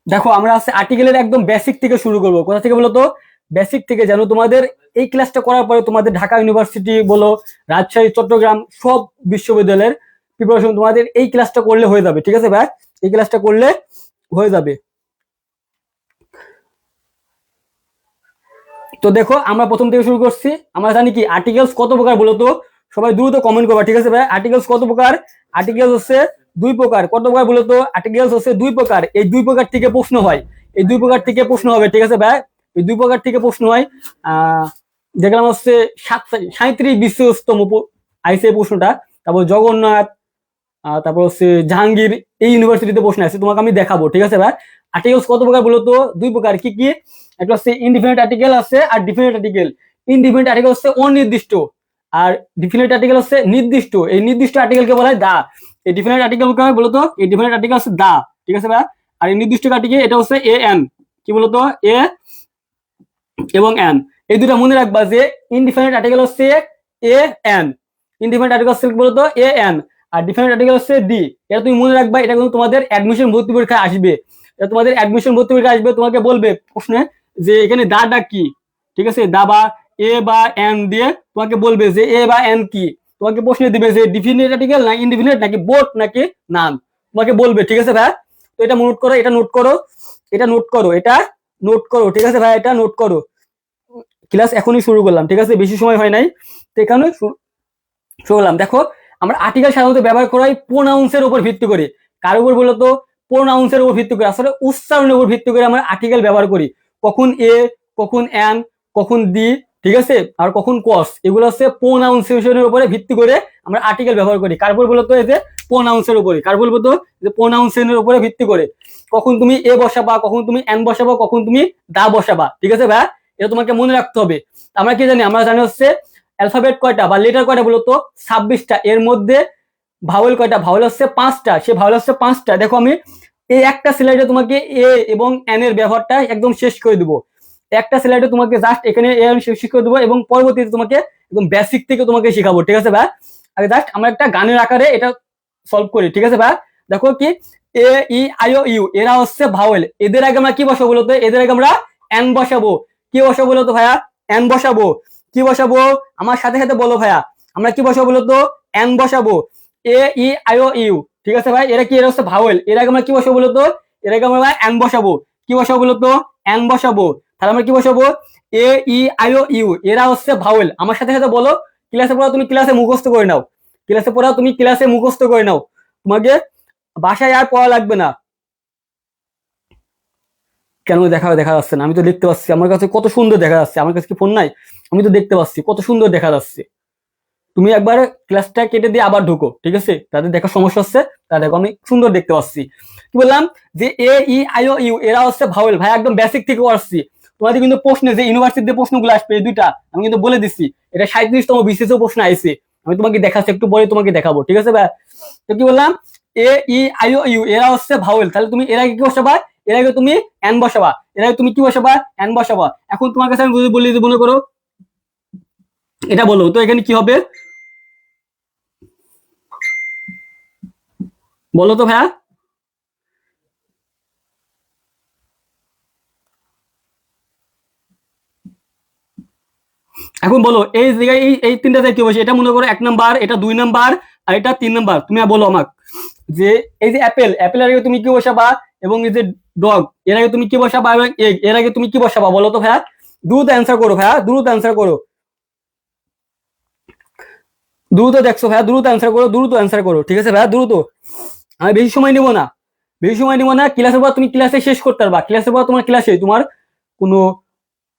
দেখো আমরা আছে আর্টিকেলের একদম বেসিক থেকে শুরু করবো। কোথা থেকে বলো তো? বেসিক থেকে। যেন তোমাদের এই ক্লাসটা করার পরে তোমাদের ঢাকা ইউনিভার্সিটি বলো, রাজশাহী, চট্টগ্রাম সব বিশ্ববিদ্যালয়ের প্রিপারেশন তোমাদের এই ক্লাসটা করলে হয়ে যাবে। ঠিক আছে ভাই? এই ক্লাসটা করলে হয়ে যাবে। তো দেখো আমরা প্রথম থেকে শুরু করছি। আমরা জানি কি আর্টিকেলস কত প্রকার বলো তো? সবাই দ্রুত কমেন্ট করবা। ঠিক আছে ভাই? আর্টিকেলস কত প্রকার? আর্টিকেলস হচ্ছে দুই প্রকার। কত প্রকার বলো তো? আর্টিকেলস হচ্ছে দুই প্রকার। এই দুই প্রকার থেকে প্রশ্ন হয়। এই দুই প্রকার থেকে প্রশ্ন হবে। ঠিক আছে ভাই? এই দুই প্রকার থেকে প্রশ্ন হয়। আহ দেখলাম হচ্ছে 37 বিশ্বস্তম আইসে প্রশ্নটা। তারপর জগন্নাথ, তারপর হচ্ছে জাহাঙ্গীর, এই ইউনিভার্সিটিতে প্রশ্ন আছে, তোমাকে আমি দেখাবো। ঠিক আছে ভাই? আর্টিকেলস কত প্রকার বলো তো? দুই প্রকার। কি কি? একটা হচ্ছে ইনডিফিনিট আর্টিকেল আছে আর ডিফিনিট আর্টিকেল। ইনডিফিনিট আর্টিকেল হচ্ছে অনির্দিষ্ট, আর ডিফিনিট আর্টিকেল হচ্ছে নির্দিষ্ট। এই নির্দিষ্ট আর্টিকেলকে বলা হয় দা। এই ডিফিনিট আর্টিকেল কাকে বলতো? এই ডিফিনিট আর্টিকেল হচ্ছে দা। ঠিক আছে ভাই? আর এই নির্দিষ্ট আর্টিকেল এটা হচ্ছে এ এন। কি বলতো? এ এবং এন। এই দুটো মনে রাখবা যে ইনডিফিনিট আর্টিকেল হচ্ছে এ এন, ইনডিফিনিট আর্টিকেল হচ্ছে বলতো এ এন, আর ডিফিনিট আর্টিকেল হচ্ছে ডি। এটা তুমি মনে রাখবা। এটা কিন্তু তোমাদের অ্যাডমিশন ভর্তি পরীক্ষায় আসবে। এটা তোমাদের অ্যাডমিশন ভর্তি পরীক্ষায় আসবে। তোমাকে বলবে প্রশ্নে যে এখানে দাটা কি। ঠিক আছে? দা বা এ বা এন দিয়ে তোমাকে বলবে যে এ বা এন কি। তোমাকে প্রশ্নে দিবে যে ডিফিনিট আর্টিকেল না ইনডিফিনিট নাকি বোথ নাকি নান, তোমাকে বলবে। ঠিক আছে ভাই? তো এটা নোট করো, এটা নোট করো, এটা নোট করো, এটা নোট করো। ঠিক আছে ভাই? এটা নোট করো। ক্লাস এখনই শুরু করলাম। ঠিক আছে? বেশি সময় হয় নাই, তো এখানে শুরু করলাম। দেখো আমরা আর্টিকেল সাধারণত ব্যবহার করা হয় প্রোনাউন্সের উপর ভিত্তি করে। কার উপর বলতো? প্রোনাউন্সের উপর ভিত্তি করে, আসলে উচ্চারণের উপর ভিত্তি করে আমরা আর্টিকেল ব্যবহার করি। কখন এ, কখন এন, কখন দি, ঠিক আছে, আর কখন কস, এগুলো হচ্ছে প্রোনাউন্সিয়েশনের উপরে ভিত্তি করে আমরা আর্টিকেল ব্যবহার করি। কার উপর বলতো? এই যে প্রোনাউন্সের উপরে। কার উপর বলতো? যে প্রোনাউন্সিয়েশনের উপরে ভিত্তি করে কখন তুমি এ বসাবা, কখন তুমি এন বসাবা, কখন তুমি দা বসাবা। ঠিক আছে ভাই? এটা তোমাকে মনে রাখতে হবে। আমরা কি জানি? আমরা জানি হচ্ছে অ্যালফাবেট কয়টা বা লেটার কয়টা বলতো? 26টা। এর মধ্যে ভাওয়েল কয়টা? ভাওয়েল হচ্ছে 5টা। সে ভাওয়েল হচ্ছে 5টা। দেখো আমি এই একটা স্লাইডে তোমাকে এ এবং এন এর ব্যবহারটা একদম শেষ করে দেবো। একটা স্লাইডে তোমাকে জাস্ট এখানে এ শেষ করে দেবো এবং পরবর্তীতে তোমাকে একদম বেসিক থেকে তোমাকে শেখাবো। ঠিক আছে ভাই? আগে জাস্ট আমরা একটা গানের আকারে এটা সলভ করি। ঠিক আছে ভাই? দেখো কি এ ই আই ও ইউ এরা হচ্ছে ভাওয়েল। এদের আগে আমরা কি বসাবো বলতো? এদের আগে আমরা এন বসাবো। কি বসাবো বলতো ভাইয়া? এন বসাবো। কি বসাবো? আমার সাথে সাথে বলো ভাইয়া। আমরা কি বসাবো বলতো? এন বসাবো। এ ই আই ও ইউ। ঠিক আছে ভাই? এরা কি? এরা হচ্ছে ভাওয়েল। এর আগে আমরা কি বসাবো বলতো? এর আগে আমরা এন বসাবো। কি বসাবো বলতো? এন বসাবো। তাহলে আমরা কি বসাবো? এ ই আই ও ইউ এরা হচ্ছে ভাওয়েল। আমার সাথে সাথে বলো। ক্লাসে পড়া তুমি ক্লাসে মুখস্থ করে নাও। ক্লাসে পড়া তুমি ক্লাসে মুখস্থ করে নাও। তোমাকে বাসায় আর পড়া লাগবে না। কেন দেখা যাচ্ছে না? আমি তো দেখতে পাচ্ছি আমার কাছে কত সুন্দর দেখা যাচ্ছে। আমার কাছে কি ফোন নাই? আমি তো দেখতে পাচ্ছি কত সুন্দর দেখা যাচ্ছে। তুমি একবার ক্লাসটা কেটে দিয়ে আবার ঢুকো। ঠিক আছে? তাদের দেখার সমস্যা হচ্ছে, তা দেখো আমি সুন্দর দেখতে পাচ্ছি। কি বললাম? যে এ ই আই ও ইউ এরা হচ্ছে ভাওয়েল। ভাই একদম বেসিক থেকে আসছি। তোমাদের কিন্তু প্রশ্নে যে ইউনিভার্সিটিতে প্রশ্নগুলো আসবে এই দুইটা আমি কিন্তু বলে দিচ্ছি। এটা 37তম বিসিএস প্রশ্ন আইছে। আমি তোমাকে দেখাচ্ছি, একটু পরে তোমাকে দেখাবো। ঠিক আছে ভাই? তো কি বললাম? এ ই আই ও ইউ এরা হচ্ছে ভাওয়েল। তাহলে তুমি এর আগে কি বসাবা? এর আগে তুমি এন বসাবা। এর আগে তুমি কি বসাবা? এন বসাবা। এখন তোমার কাছে আমি বলি যে মনে করো এটা বলো তো এখানে কি হবে? বলো তো ভাইয়া। এখন বলো এই জায়গায় এই তিনটা জায়গায় কি বসে? এটা মনে করো 1 নাম্বার, এটা 2 নাম্বার, আর এটা 3 নাম্বার। তুমি বলো আমাকে যে এই যে অ্যাপেল, অ্যাপেলের আগে তুমি কি বসাবা? এবং এই যে ডগ এর আগে তুমি কি বসাবা? এবং এগ এর আগে তুমি কি বসাবা? বলো তো ভাইয়া। দ্রুত অ্যান্সার করো ভাইয়া, দ্রুত অ্যান্সার করো। দ্রুত দেখছো ভাইয়া? দ্রুত অ্যান্সার করো, দ্রুত অ্যান্সার করো। ঠিক আছে ভাইয়া? দ্রুত। আমি বেশি সময় নিব না, বেশি সময় নিব না। ক্লাসের পর তুমি ক্লাসে শেষ করতে পারবা। ক্লাসের পর তোমার ক্লাসে তোমার কোনো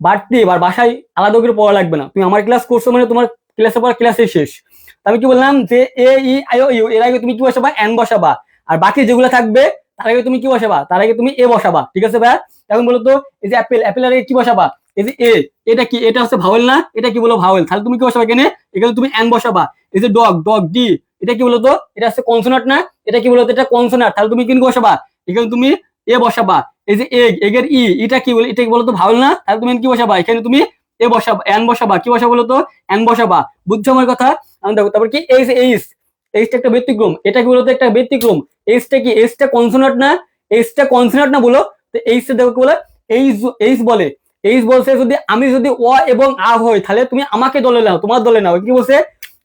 বাড়তি বা বাসায় আলাদা করে পড়া লাগবে না। তুমি আমার ক্লাস করছো মানে তোমার ক্লাসের পর ক্লাসে শেষ। আমি কি বললাম? যে এ ই আই ও ইউ এর আগে তুমি কি বসাবা? এন বসাবা। আর বাকি যেগুলো থাকবে তার আগে তুমি কি বসাবা? তার আগে তুমি এ বসাবা। ঠিক আছে ভাই? এখন বলো তো এই যে অ্যাপেল, অ্যাপেল আগে কি বসাবা? এই যে এ, এটা কি? এটা হচ্ছে ভাওয়েল না? এটা কি বলো? ভাওয়েল। তাহলে তুমি কি বসাবা এখানে? এখানে তুমি এন বসাবা। এই যে ডগ, ডগ ডি, এটা কি বলতো? এটা হচ্ছে কনসোনান্ট না? এটা কি বলতো? এটা কনসোনান্ট। তাহলে তুমি কি বসাবা? এখানে তুমি এ বসাবা। এই যে এগ, এগের ই, এটা কি বলে? এটা কি বলতো? ভাওয়েল না? তাহলে তুমি কি বসাবা? এখানে তুমি এ বসাবা, এন বসাবা। কি বসাবা বলতো? এন বসাবা। বুঝছো আমার কথা? দেখো তারপর কি এইচ, এইচ, এইচটা একটা ব্যতিক্রম। এটা কি বলতো? একটা ব্যতিক্রম। এইচটা কি? এইচটা কনসোনান্ট না? এইচটা কনসোনান্ট না বলো? তো এইচ দেখো কি বলে, এইচ এইচ বলে, এইচ বলছে যদি আমি যদি অ এবং আ হই তাহলে তুমি আমাকে দলে নাও, তোমার দলে নাও। কি বলছে,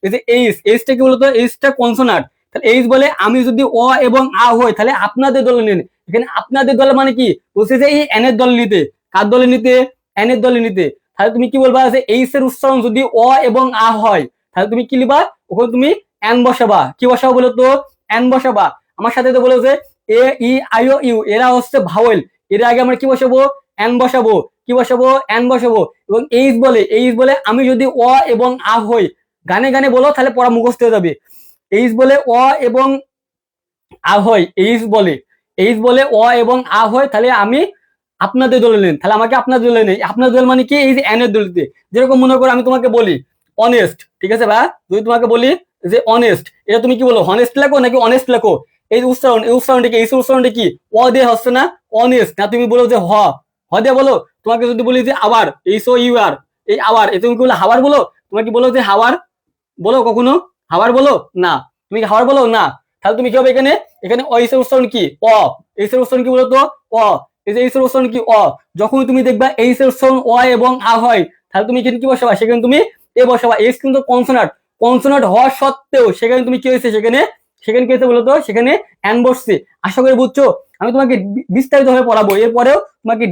এই যে এইচ, এইচটা কি বলতো, এইচটা কনসোনান্ট। তাহলে এইচ বলে আমি যদি অ এবং আ হই তাহলে আপনাদের দলে নিন। এখানে আপনাদের দলে মানে কি বলছে যে এই এন এর দলে নিতে, কার দলে নিতে, এন এর দলে নিতে। তাহলে তুমি কি বলবা যে এইচ এর উচ্চারণ যদি অ এবং আ হয় তাহলে তুমি কি লিখবা, ওখানে তুমি এন বসাবা। কি বসাবো বলো তো, এন বসাবা। আমার সাথে তো বলো যে এ ই আই ও ইউ এরা হচ্ছে ভাওয়েল, এর আগে আমরা কি বসাবো, এন বসাবো। কি বসাবো, এন বসাবো। এবং এইচ বলে, এইচ বলে আমি যদি অ এবং আ হই, গানে গানে বলো তাহলে পড়া মুখস্থ হয়ে যাবে। এইচ বলে অ এবং আ হয়, এইচ বলে, এইচ বলে অ এবং আ হয় তাহলে আমি আপনাদের দলে নেন, তাহলে আমাকে আপনার দলে নেই। আপনার দল মানে কি, এই যে এন এর দলিতে। যেরকম মনে করো আমি তোমাকে বলি অনেস্ট, ঠিক আছে ভাই, যদি তোমাকে বলি যে অনেস্ট, এটা তুমি কি বলো, হনেস্ট লেখো নাকি অনেস্ট লেখো? এই উচ্চারণ, এই উচ্চারণটা কি, এই উচ্চারণটা কি, অ দিয়ে হচ্ছে না, অনেস্ট না, তুমি বলো যে হ দিয়ে বলো। তোমাকে যদি বলি যে আবার, এই সো ইউ আর, এই আবার, এই তুমি কি বলো হাওয়ার বলো, তোমাকে কি বলো যে হাওয়ার বলো কখনো, হাওয়ার বলো না, তুমি কি হাওয়ার বলো না। তাহলে তুমি কি হবে এখানে, এখানে অ এর উচ্চারণ কি, অ, এর উচ্চারণ কি বলতো, অ, এই যে এর উচ্চারণ কি, অ। যখন তুমি দেখবা এই এর উচ্চারণ অ এবং আ হয় তাহলে তুমি এখানে কি বসাবা, সেখানে তুমি এ বসাবা। এস কিন্তু কনসোনান্ট, কনসোনান্ট হওয়া সত্ত্বেও সেখানে তুমি কি হয়েছে, সেখানে সেখানে কি হয়েছে বলতো, সেখানে এন বসছে। আশা করি বুঝছো। আমি তোমাকে বিস্তারিত ভাবে পড়াবো, এরপরেও তোমাকে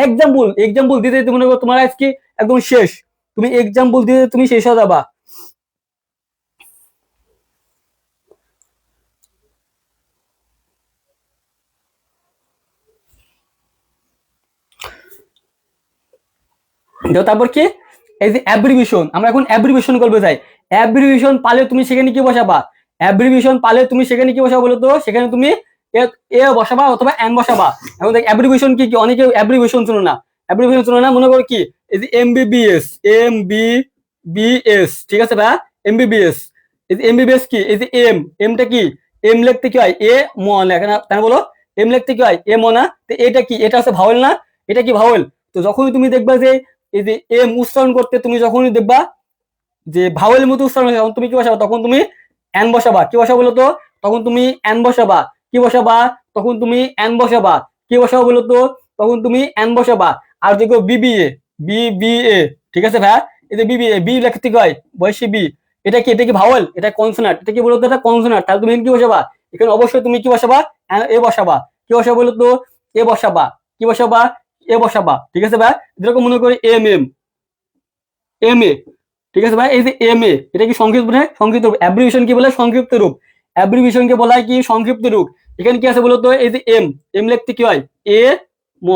এক্সাম্পল এক্সাম্পল দিতে দিতে মনে করো তোমার আজকে একদম শেষ, তুমি এক্সাম্পল দিতে তুমি শেষ হয়ে যাবা। তারপর কি, এই যে অ্যাব্রিভিশন, আমরা এখন অ্যাব্রিভিশন করবে যাই। অ্যাব্রিভিশন পালে তুমি সেখানে কি বসাবা, অ্যাব্রিভিশন পালে তুমি সেখানে কি বসাবো বলতো, সেখানে তুমি এ এ বসাবা অথবা এন বসাবা। এখন দেখ অ্যাব্রিভিশন কি কি, অনেকে অ্যাব্রিভিশন শুনো না, অ্যাব্রিভিশন শুনো না, মনে করো কি এই যে এমবিবিএস, এমবিবিএস, ঠিক আছে ভাই, এমবিবিএস। এই যে এমবিবিএস কি, এই যে এম, এমটা কি, এম লিখতে কি হয় এ ম লেখা না, তাই বলো, এম লিখতে কি হয় এ ম না, তো এটা কি, এটা হচ্ছে ভাওয়েল না, এটা কি ভাওয়েল। তো যখনই তুমি দেখবা যে এই যে এম উচ্চারণ করতে তুমি যখনই দেখবা যে ভাওয়েল মতো উচ্চারণ হয় তখন তুমি কি বসাবা, তখন তুমি এন বসাবা। কি বসাবো বলতো, তখন তুমি এন বসাবা। কি বসাবা, তখন তুমি এন বসাবা। কি বসাবো বলতো, তখন তুমি এন বসাবা। আর দেখো বিবিএ, বিবিএ, ঠিক আছে ভাই, এই যে বিবিএ, বি লিখতে কি হয় বয়সী বি, এটা কি, এটা কি ভাওয়েল, এটা কনসোনান্ট, এটা কি বলতো, এটা কনসোনান্ট। তাহলে তুমি কি বসাবা, এখানে অবশ্যই তুমি কি বসাবা, এ বসাবা। কি বসাবো বলতো, এ বসাবা। কি বসাবা, এ বসাবা, ঠিক আছে ভাই। যেরকম মনে করি এম এম, এম এ, ঠিক আছে ভাই, এই যে এম এ এটা কি সংক্ষিপ্ত, সংক্ষিপ্ত রূপ। অ্যাব্রিভিশন কি বলে, সংক্ষিপ্ত রূপ। অ্যাব্রিভিশন কে বলা হয় কি, সংক্ষিপ্ত রূপ। এখানে কি আছে বলতো, এই যে এম, এম লিখতে কি হয় এ ম,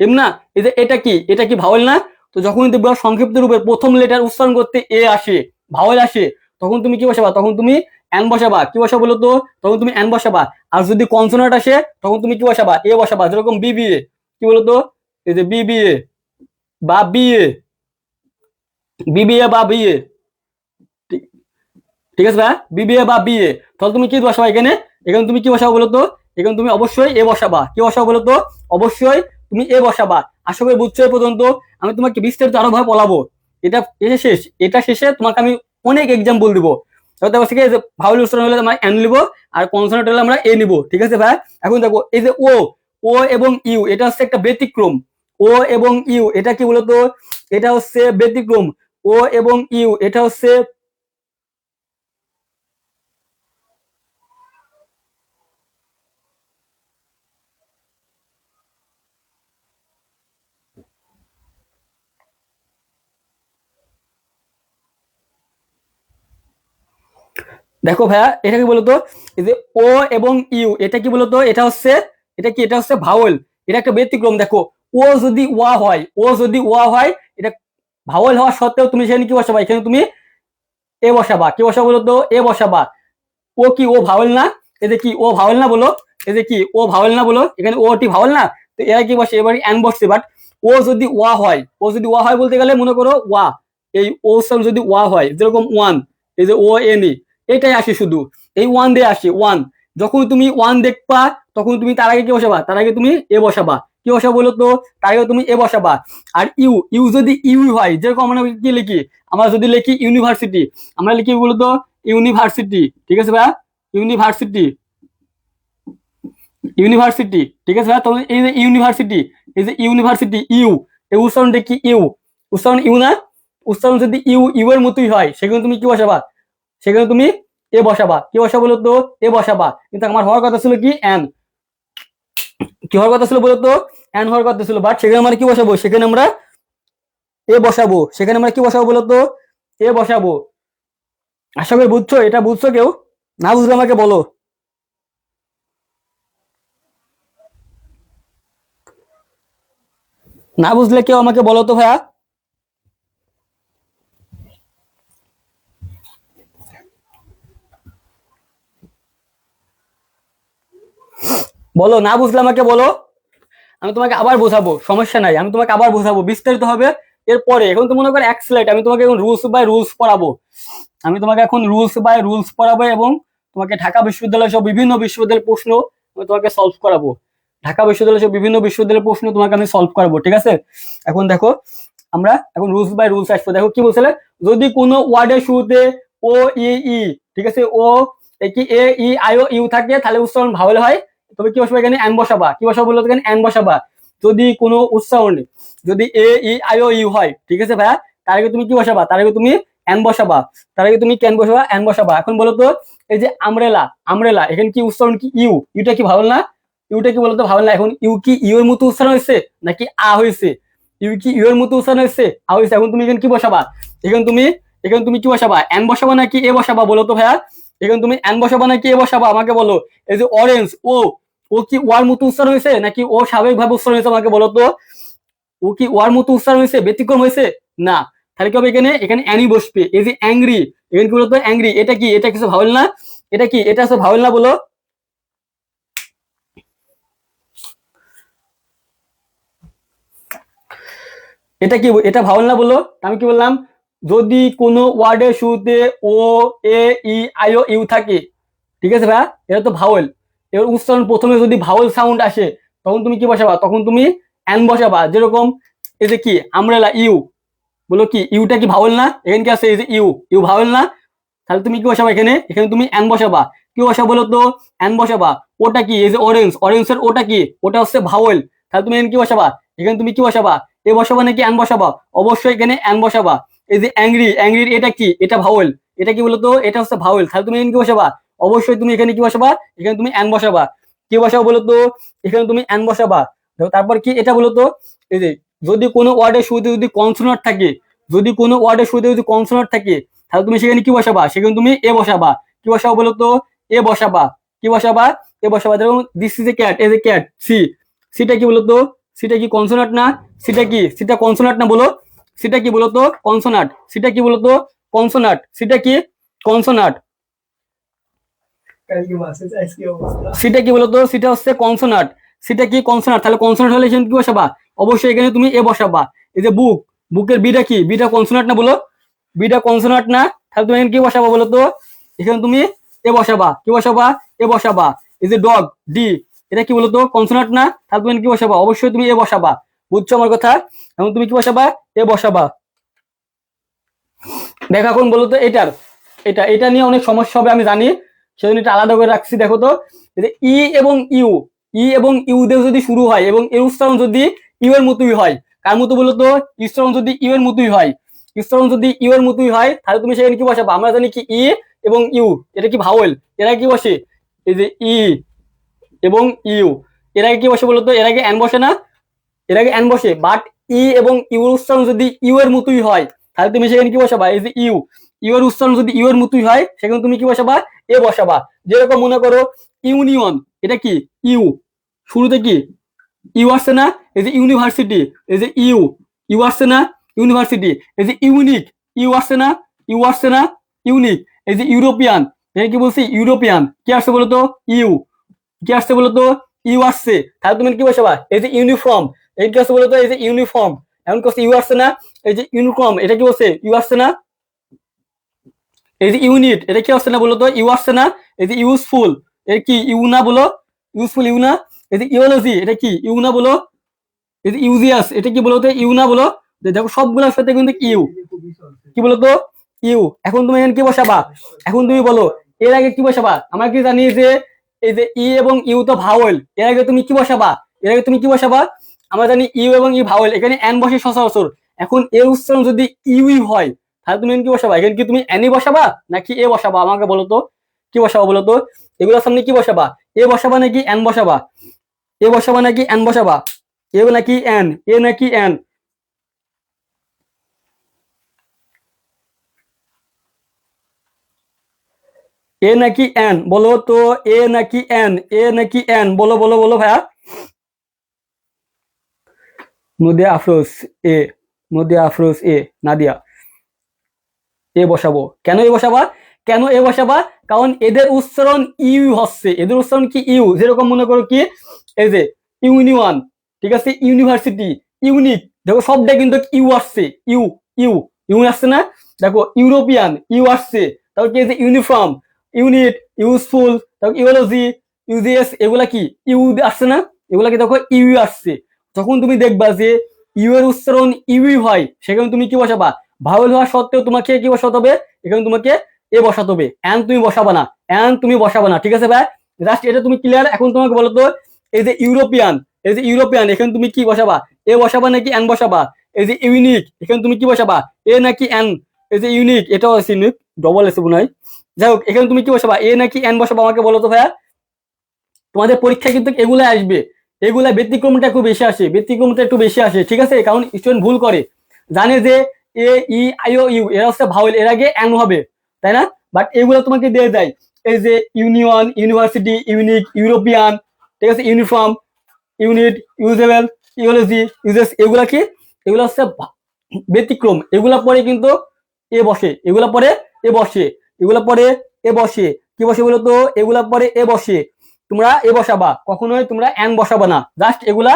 এম না, এই যে এটা কি, এটা কি ভাওয়েল না। তো যখন দেখবা সংক্ষিপ্ত রূপের প্রথম লেটার উচ্চারণ করতে এ আসে, ভাওয়েল আসে, তখন তুমি কি বসাবা, তখন তুমি এন বসাবা। কি বসাবো বলতো, তখন তুমি এন বসাবা। আর যদি কনসোনান্ট আসে তখন তুমি কি বসাবা, এ বসাবা। যেরকম বিবিএ, কি বলতো, এই যে বিবিএ বা বিএ, বিবিএ বা বিএ, ঠিক আছে ভাই, বিবিএ বা বিএ। তাহলে তুমি কি বসাবা এখানে, এখানে তুমি কি বসাবো বলতো, এখানে তুমি অবশ্যই এ বসাবা। কি বসাবো বলতো, অবশ্যই তুমি এ বসাবা। আশা করি বুঝছো এ পর্যন্ত। আমি তোমাকে বিস্তারিত আরো ভাবে বলাবো, এটা এসে শেষ, এটা শেষে তোমাকে আমি অনেক এক্সাম্পল দিব। ভাওয়েল উচ্চারণ হলে আমরা এন নিব, আর কনসোনেন্ট হলে আমরা এ নিব, ঠিক আছে ভাই। এখন দেখো এই যে ও, ও এবং ইউ এটা হচ্ছে একটা ব্যতিক্রম। ও এবং ইউ এটা কি বলতো, এটা হচ্ছে ব্যতিক্রম। ও এবং ইউ এটা হচ্ছে, দেখো ভাইয়া এটা কি বলতো, এই যে ও এবং ইউ এটা কি বলতো, এটা হচ্ছে, এটা কি, এটা হচ্ছে ভাওয়েল, এটা একটা ব্যতিক্রম। দেখো ও যদি ওয়া হয়, ও যদি ওয়া হয়, এটা ভাওয়েল হওয়া সত্ত্বেও তুমি সেখানে কি বসাবা, এখানে তুমি এ বসাবা। কি বসাবো বলতো, এ বসাবা। ও কি, ও ভাওয়েল না, এই যে কি ও ভাওয়েল না বলো, এই যে কি ও ভাওয়েল না বলো, এখানে ও টি ভাওয়েল না, তো এরা কি বসে, এবার এন বসছে। বাট ও যদি ওয়া হয়, ও যদি ওয়া হয় বলতে গেলে মনে করো ওয়া, এই ও সাউন্ড যদি ওয়া হয়, যেরকম ওয়ান, এই যে ও এন ই, এটাই আসে শুধু, এই ওয়ান দিয়ে আসে ওয়ান। যখন তুমি ওয়ান দেখবা তখন তুমি তার আগে কি বসাবা, তার আগে তুমি এ বসাবা। কি বসাবো বলো তো, তার আগে তুমি এ বসাবা। আর ইউ, ইউ যদি ইউ হয়, যেরকম আমরা কি লিখি, আমরা যদি লিখি ইউনিভার্সিটি, আমরা লিখি বলতো ইউনিভার্সিটি, ঠিক আছে ভাই, ইউনিভার্সিটি, ইউনিভার্সিটি, ঠিক আছে ভাইয়া। তখন এই যে ইউনিভার্সিটি, এই যে ইউনিভার্সিটি ইউ, এই উচ্চারণটা কি ইউ, উচ্চারণ ইউ না? উচ্চারণ যদি ইউ ইউ এর মতোই হয় সেখানে তুমি কি বসাবা? সেখানে তুমি এ বসাবা। কি বসাবো বলো তো? এ বসাবা। কিন্তু আমার হওয়ার কথা ছিল কি এন, কি হওয়ার কথা ছিল বলো তো? এন হওয়ার কথা ছিল, বাট সেখানে আমরা কি বসাবো? সেখানে আমরা এ বসাবো। সেখানে আমরা কি বসাবো বলো তো? এ বসাবো। আশা করি বুঝছো, এটা বুঝছো কেউ? না বুঝলে আমাকে বলো। না বুঝলে কেউ আমাকে বলো তো ভাইয়া। বলো, না বুঝলে আমাকে বলো, আমি তোমাকে আবার বোঝাবো, সমস্যা নাই, আমি তোমাকে আবার বোঝাবো, বিস্তারিত হবে এরপরে। এখন তো মনে করো এক স্লাইড, আমি তোমাকে এখন রুলস বাই রুলস পড়াবো। আমি তোমাকে এখন রুলস বাই রুলস পড়াবো এবং তোমাকে ঢাকা বিশ্ববিদ্যালয় সহ বিভিন্ন বিশ্ববিদ্যালয়ের প্রশ্ন আমি তোমাকে সলভ করাবো। ঢাকা বিশ্ববিদ্যালয় সহ বিভিন্ন বিশ্ববিদ্যালয়ের প্রশ্ন তোমাকে আমি সলভ করাবো, ঠিক আছে? এখন দেখো, আমরা এখন রুলস বাই রুলস আসবো। দেখো কি বলছিলে, যদি কোনো ওয়ার্ডের শুরুতে ও ই ই, ঠিক আছে, ও কি এ ই আই ও ইউ থাকে তাহলে উচ্চারণ ভাওয়েল হয়। তবে কি বসাবো এখানে? এন বসাবা। কি বসাবো বলতো? এখানে এন বসাবা। যদি কোনো উচ্চারণে যদি এ ই আই ও ইউ হয়, ঠিক আছে ভাইয়া, তার আগে তুমি কি বসাবা? তার আগে তুমি এন বসাবা। তার আগে তুমি কেন বসাবা? এন বসাবা। এখন বলো তো, এই যে আমরেলা, আমরেলা, এখানে কি উচ্চারণ কি ইউ? ইউটা কি ভাওয়েল না? ইউটা কি বলতো ভাওয়েল না? এখন ইউ কি ইউ এর মতো উচ্চারণ হয়েছে নাকি আ হয়েছে? ইউ কি ইউ এর মতো উচ্চারণ হয়েছে? আ হয়েছে। এখন তুমি এখানে কি বসাবা? এখানে তুমি কি বসাবা? এন বসাবা নাকি এ বসাবা বলো তো ভাইয়া? এখানে তুমি এন বসাবা নাকি এ বসাবা আমাকে বলো। এই যে অরেঞ্জ, ও, ও কি ওয়ার মতো উচ্চারণ হয়েছে নাকি ও স্বাভাবিকভাবে উচ্চারণ হয়েছে আমাকে বলো তো? ও কি ওয়ার মতো উচ্চারণ হয়েছে, ব্যতিক্রম হয়েছে? না। তাহলে কি হবে? এখানে এখানে অ্যানি বসবে। এই যে অ্যাংরি, এখানে কি বলতো? অ্যাংরি, এটা কি? এটা কিছু ভাওয়েল না? এটা কি? এটা আছে ভাওয়েল না বলো? এটা কি? এটা ভাওয়েল না বলো? আমি কি বললাম? যদি কোনো ওয়ার্ডের শুরুতে ও এ ই আই ও ইউ থাকে, ঠিক আছে ভাইয়া, এটা তো ভাওয়েল। এর উচ্চারণ প্রথমে যদি ভাওয়েল সাউন্ড আসে তখন তুমি কি বসাবা? তখন তুমি এন বসাবা। যেরকম এই যে কি আমরেলা ইউ, বলো কি ইউটা কি ভাওয়েল না? এখানে কি আছে? এই যে ইউ, ইউ ভাওয়েল না? তাহলে তুমি কি বসাবা? এখানে এখানে তুমি এন বসাবা। কি বসাবো বলো তো? এন বসাবা। ওটা কি? এই যে অরেঞ্জ, অরেঞ্জের ওটা কি? ওটা হচ্ছে ভাওয়েল। তাহলে তুমি এখানে কি বসাবা? এখানে তুমি কি বসাবা? এ বসাবা নাকি এন বসাবা? অবশ্যই এখানে এন বসাবা। এই যে অ্যাংরি, অ্যাংরির এটা কি? এটা ভাওয়েল। এটা কি বলতো? এটা হচ্ছে ভাওয়েল। তাহলে তুমি এখানে কি বসাবা? অবশ্যই তুমি এখানে কি বসাবা? এখানে তুমি এন বসাবা। কি বসাবো বলতো? এখানে তুমি এন বসাবা। দেখো তারপর কি এটা বলতো, এই যে যদি কোনো ওয়ার্ডের শুরুতে যদি কনসোনান্ট থাকে, যদি কোনো ওয়ার্ডের শুরুতে যদি কনসোনান্ট থাকে তাহলে তুমি সেখানে কি বসাবা? সেখানে তুমি এ বসাবা। কি বসাবো বলতো? এ বসাবা। কি বসাবা? এ বসাবা। যেমন this is a cat, as a cat, C, সিটা কি বলতো? সিটা কি কনসোনান্ট না? সিটা কি? সিটা কনসোনান্ট না বলো? সিটা কি বলতো? কনসোনান্ট। সিটা কি বলতো? কনসোনান্ট। সিটা কি? কনসোনান্ট। সিটা কি বলতো? সিটা হচ্ছে কনসোনান্ট। সিটা কি? কনসোনান্ট। তাহলে কনসোনান্ট হলে এখানে কি বসাবা? অবশ্যই এখানে তুমি এ বসাবা। এই যে বুক, বুকের বিটা কি? বিটা কনসোনান্ট না বলো? বিটা কনসোনান্ট না? তাহলে তুমি এখানে কি বসাবা বলতো? এখানে তুমি এ বসাবা। কি বসাবা? এ বসাবা। এই যে ডগ, ডি, এটা কি বলতো? কনসোনান্ট না? তাহলে তুমি কি বসাবা? অবশ্যই তুমি এ বসাবা। বুঝছো আমার কথা? এখন তুমি কি বসাবা? এ বসাবা। দেখো এখন বলো তো এটার, এটা এটা নিয়ে অনেক সমস্যা হবে আমি জানি, সেজন্য এটা আলাদা করে রাখছি। দেখো তো, ই এবং ইউ, ই এবং ইউ দিয়ে যদি শুরু হয় এবং এর উচ্চারণ যদি ইউ এর মতোই হয়, কার মতো বলো তো? উচ্চারণ যদি ইউ এর মতোই হয়, উচ্চারণ যদি ইউ এর মতোই হয় তাহলে তুমি সেখানে কি বসাবা? আমরা জানি কি ই এবং ইউ এটা কি ভাওয়েল, এরা কি বসে? এই যে ই এবং ইউ, এর আগে কি বসে বলতো? এর আগে এন বসে না? এর আগে এন বসে, বাট ই এবং ইউ এর উচ্চারণ যদি ইউ এর মতোই হয় তাহলে তুমি সেখানে কি বসাবা? এই যে ইউ, ইউ এর উচ্চারণ যদি ইউ এর মতোই হয় সেখানে তুমি কি বসাবা? এ বসাবা। যেরকম মনে করো ইউনিয়ন, এটা কি? ইউ, শুরুতে কি ইউ আসছে না? এই যে ইউনিভার্সিটি, এই যে ইউ, ইউ আসছে না? ইউনিভার্সিটি। এই যে ইউনিক, ইউ আসছে না? ইউ আসছে না? ইউনিক। এই যে ইউরোপিয়ান, এই কি বলছি? ইউরোপিয়ান। কি আসছে বলতো? ইউ। কি আসছে বলতো? ইউ আসছে। তাহলে তুমি কি বসাবা? এই যে ইউনিফর্ম, এই কি আসছে বলতো? এই যে ইউনিফর্ম। এখন কি ইউ আসছে না? এই যে ইউনিফর্ম, এটা কি বলছে? ইউ আসছে না? এই যে ইউনিট, এটা কি আসছে না বলতো? ইউ আসছে না? এই যে ইউজফুল, এর কি ইউ না বলো? ইউজফুল ইউ না? এই যে ইওলজি, এটা কি ইউ না বলো? এই যে ইউজিয়াস, এটা কি বলতো? ইউ না বলো? দেখো সবগুলোর সাথে কিন্তু ইউ, কি বলতো? ইউ। এখন তুমি এখানে কি বসাবা? এখন তুমি বলো এর আগে কি বসাবা? আমরা কি জানি যে এই যে ই এবং ইউ তো ভাওয়েল, এর আগে তুমি কি বসাবা? এর আগে তুমি কি বসাবা? আমরা জানি ইউ এবং ই ভাওয়েল, এখানে এন বসে সচরাচর। এখন এর উচ্চারণ যদি ইউই হয়, তাহলে তুমি কি বসাবা? এখানে কি তুমি এনই বসাবা নাকি এ বসাবা? আমাকে বলো তো, কি বসাবা বলো তো? এগুলোর সামনে কি বসাবা? এ বসাবা নাকি এন বসাবা? এ বসাবা নাকি এন বসাবা? এ নাকি এন? এ নাকি এন? এ নাকি এন বলো তো, এ নাকি এন? এ নাকি এন? বলো বলো বলো ভাইয়া। নদিয়া আফরোজ এ, নদিয়া আফরোজ এ, নাদিয়া এ বসাবো। কেন এ বসাবা? কেন এ বসাবা? কারণ এদের উচ্চারণ ইউ হচ্ছে, এদের উচ্চারণ কি ইউ। যেরকম মনে করো কি এই যে ইউনিওয়ান, ঠিক আছে, ইউনিভার্সিটি, ইউনিক, দেখো শব্দে কিন্তু ইউ আসছে, ইউ, ইউ, ইউ আসছে না? দেখো ইউরোপিয়ান ইউ আসছে, তারপর কি এই যে ইউনিফর্ম, ইউনিট, ইউজফুল, তারপর ইউলজি, ইউজিএস, এগুলা কি ইউ আসছে না? এগুলা কি দেখো ইউ আসছে। যখন তুমি দেখবা যে ইউ এর উচ্চারণ ইউই হয়, সেখানে তুমি কি বসাবা? ভাওয়েল হওয়া সত্ত্বেও তোমাকে কি বসাতে হবে? এখানে তোমাকে এ বসাতে হবে, এন তুমি বসাবা না, এন তুমি বসাবা না, ঠিক আছে ভাই? জাস্ট এটা তুমি ক্লিয়ার? এখন তোমাকে বলো তো, এই যে ইউরোপিয়ান, এই যে ইউরোপিয়ান, এখানে তুমি কি বসাবা? এ বসাবা নাকি এন বসাবা? এই যে ইউনিক, এখানে তুমি কি বসাবা? এ নাকি এন? এই যে ইউনিক, এটাও আছে ইউনিক, ডবল এসে মনে হয়। যাই হোক, এখানে তুমি কি বসাবা? এ নাকি এন বসাবা? আমাকে বলো তো ভাইয়া। তোমাদের পরীক্ষায় কিন্তু এগুলাই আসবে, এগুলা ব্যতিক্রমটা একটু বেশি আসে, ব্যতিক্রমটা একটু বেশি আসে, ঠিক আছে? কারণ স্টুডেন্ট ভুল করে, জানে যে এ ই আই ও ইউ এরা হচ্ছে ভাওয়েল, এর আগে এন হবে, তাই না? বাট এগুলো তোমাকে দিয়ে দেয়, এই যে ইউনিয়ন, ইউনিভার্সিটি, ইউনিক, ইউরোপিয়ান, ঠিক আছে, ইউনিফর্ম, ইউনিট, ইউজেবল, ইউলজি, ইউজেস, এগুলা কি? এগুলো হচ্ছে ব্যতিক্রম, এগুলা পরে কিন্তু এ বসে, এগুলা পরে এ বসে, এগুলা পরে এ বসে। কি বসে বলো তো? এগুলা পরে এ বসে। তোমরা এ বসাবা, কখনোই তোমরা এন বসাবা না, জাস্ট এগুলা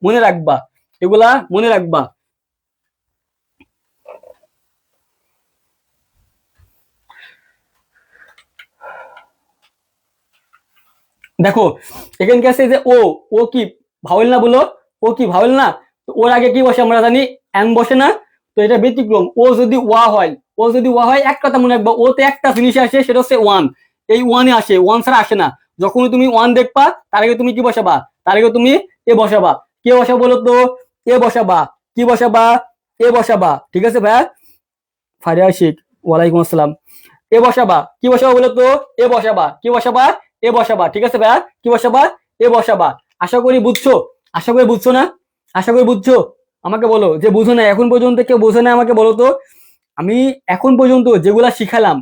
মনে রাখবা, এগুলা মনে রাখবা। দেখো এখানে কি আছে যে ও, ও কি ভাওয়েল না বলো? ও কি ভাওয়েল না? তো ওর আগে কি বসে আমরা জানি? এন বসে না? তো এটা ব্যতিক্রম, ও যদি ওয়া হয়, ও যদি ওয়া হয়, এক কথা মনে রাখবা, ওতে একটা জিনিস আসে, সেটা হচ্ছে ওয়ান। এই ওয়ানে আসে, ওয়ান ছাড়া আসে না। যখন তুমি ওয়ান দেখবা, তার আগে তুমি কি বসাবা? তার আগে তুমি এ বসাবা। কে বসাবো বলো তো? এ বসাবা। কি বসাবা? এ বসাবা, ঠিক আছে ভাইয়া? ফারিয়া শেখ, ওয়ালাইকুম আসসালাম। এ বসাবা। কি বসাবা বলো তো? এ বসাবা। কি বসাবা? এ বসাবা, ঠিক আছে ভাইয়া? কি বসাবা? এ বসাবা। আশা করি বুঝছো, আশা করি বুঝছো না? আশা করি বুঝছো? আমাকে বলো যে বুঝো না, এখন পর্যন্ত কেউ বোঝে না, আমাকে বলো তো। আমি এখন পর্যন্ত যেগুলা শিখালাম,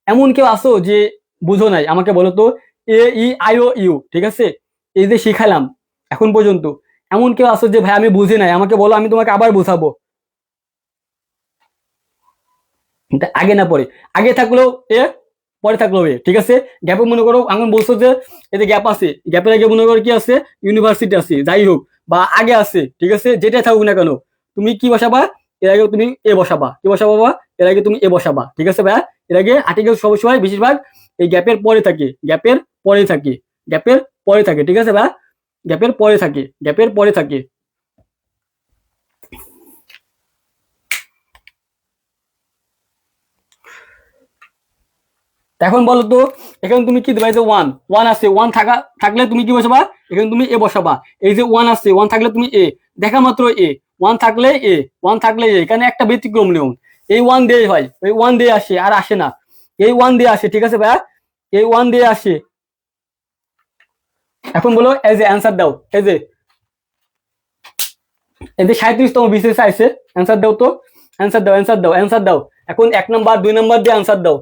এমন কেউ আসো যে বুঝো নাই? আমাকে বলো তো। এ ই আই ও ইউ, ঠিক আছে, এই যে শিখালাম এখন পর্যন্ত, এমন কেউ আসো যে ভাই আমি বুঝি নাই? আমাকে বলো, আমি তোমাকে আবার বুঝাবো। আগে না পরে? আগে থাকলেও এ, পরে থাকলেও এ, ঠিক আছে? গ্যাপে মনে করো এখন বলছো যে এতে গ্যাপ আছে, গ্যাপের আগে মনে করো কি আছে? ইউনিভার্সিটি আছে, যাই হোক, বা আগে আছে, ঠিক আছে, যেটাই থাকুক না কেন, তুমি কি বসাবা? এর আগে তুমি এ বসাবা। কি বসাবা বাবা? এর আগে তুমি এ বসাবা, ঠিক আছে ভাইয়া? এর আগে আর্টিকেল সবসময় বেশিরভাগ এই গ্যাপের পরে থাকে, গ্যাপের পরে থাকে, গ্যাপের পরে থাকে, ঠিক আছে ভাইয়া? গ্যাপের পরে থাকে, গ্যাপের পরে থাকে। এখন বলো তো, এখানে তুমি কি দেবা? এই যে ওয়ান, ওয়ান আছে, ওয়ান থাকা থাকলে তুমি কি বসাবা? এখানে তুমি এ বসাবা। এই যে ওয়ান আছে, ওয়ান থাকলে তুমি এ, দেখা মাত্র এ, ওয়ান থাকলে এ, ওয়ান থাকলে এ, এখানে একটা ব্যতিক্রম নিয়ম, এই ওয়ান দিয়ে হয়, ওই ওয়ান দিয়ে আসে, আর আসে না, এই ওয়ান দিয়ে আসে, ঠিক আছে ভাইয়া? এই ওয়ান দিয়ে আসে। এখন বলো, এই যে অ্যান্সার দাও, এই যে, এই যে 37তম বিসিএস আইছে, অ্যান্সার দাও তো, অ্যান্সার দাও, অ্যান্সার দাও, অ্যান্সার দাও। এখন 1 নাম্বার 2 নাম্বার দিয়ে অ্যান্সার দাও।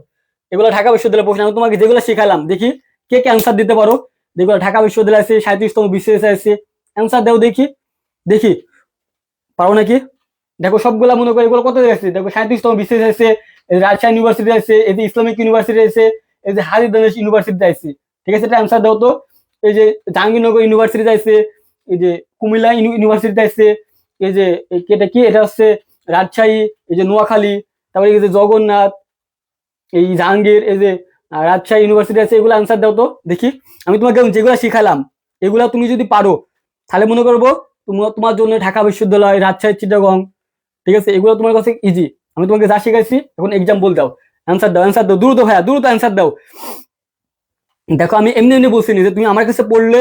এগুলো ঢাকা বিশ্ববিদ্যালয় প্রশ্ন, আমি তোমাকে যেগুলো শিখালাম, দেখি কে কে অ্যান্সার দিতে পারো। যেগুলো ঢাকা বিশ্ববিদ্যালয় আছে, 37তম বিসিএস আছে, অ্যান্সার দাও দেখি, দেখি পারো নাকি? দেখো সবগুলা মনে করো এগুলো কত আছে, দেখো 37তম বিসিএস আছে, রাজশাহী ইউনিভার্সিটি আছে, এই যে ইসলামিক ইউনিভার্সিটি আছে, এই যে হাজি দানেশ ইউনিভার্সিটি আছে, ঠিক আছে? এটা অ্যান্সার দাও তো। এই যে জাহাঙ্গীরনগর ইউনিভার্সিটি আছে, এই যে কুমিল্লা ইউনিভার্সিটি আছে, এই যে এটা কি, এটা হচ্ছে রাজশাহী, এই যে নোয়াখালী, তারপরে এই যে জগন্নাথ, এই জাহাঙ্গীর, এই যে রাজশাহী ইউনিভার্সিটি আছে, এগুলো অ্যান্সার দাও তো দেখি। আমি তোমাকে যেগুলো শিখালাম, এগুলা তুমি যদি পারো, তাহলে মনে করবো তোমার জন্য ঢাকা বিশ্ববিদ্যালয়, রাজশাহী, চিটাগং, ঠিক আছে, এগুলো তোমার কাছে ইজি। আমি তোমাকে যা শিখাইছি, এখন এক্সাম্পল দাও, অ্যান্সার দাও, অ্যান্সার দাও দ্রুত ভাইয়া, দ্রুত অ্যান্সার দাও। দেখো আমি এমনি এমনি বলছিনি যে তুমি আমার কাছে পড়লে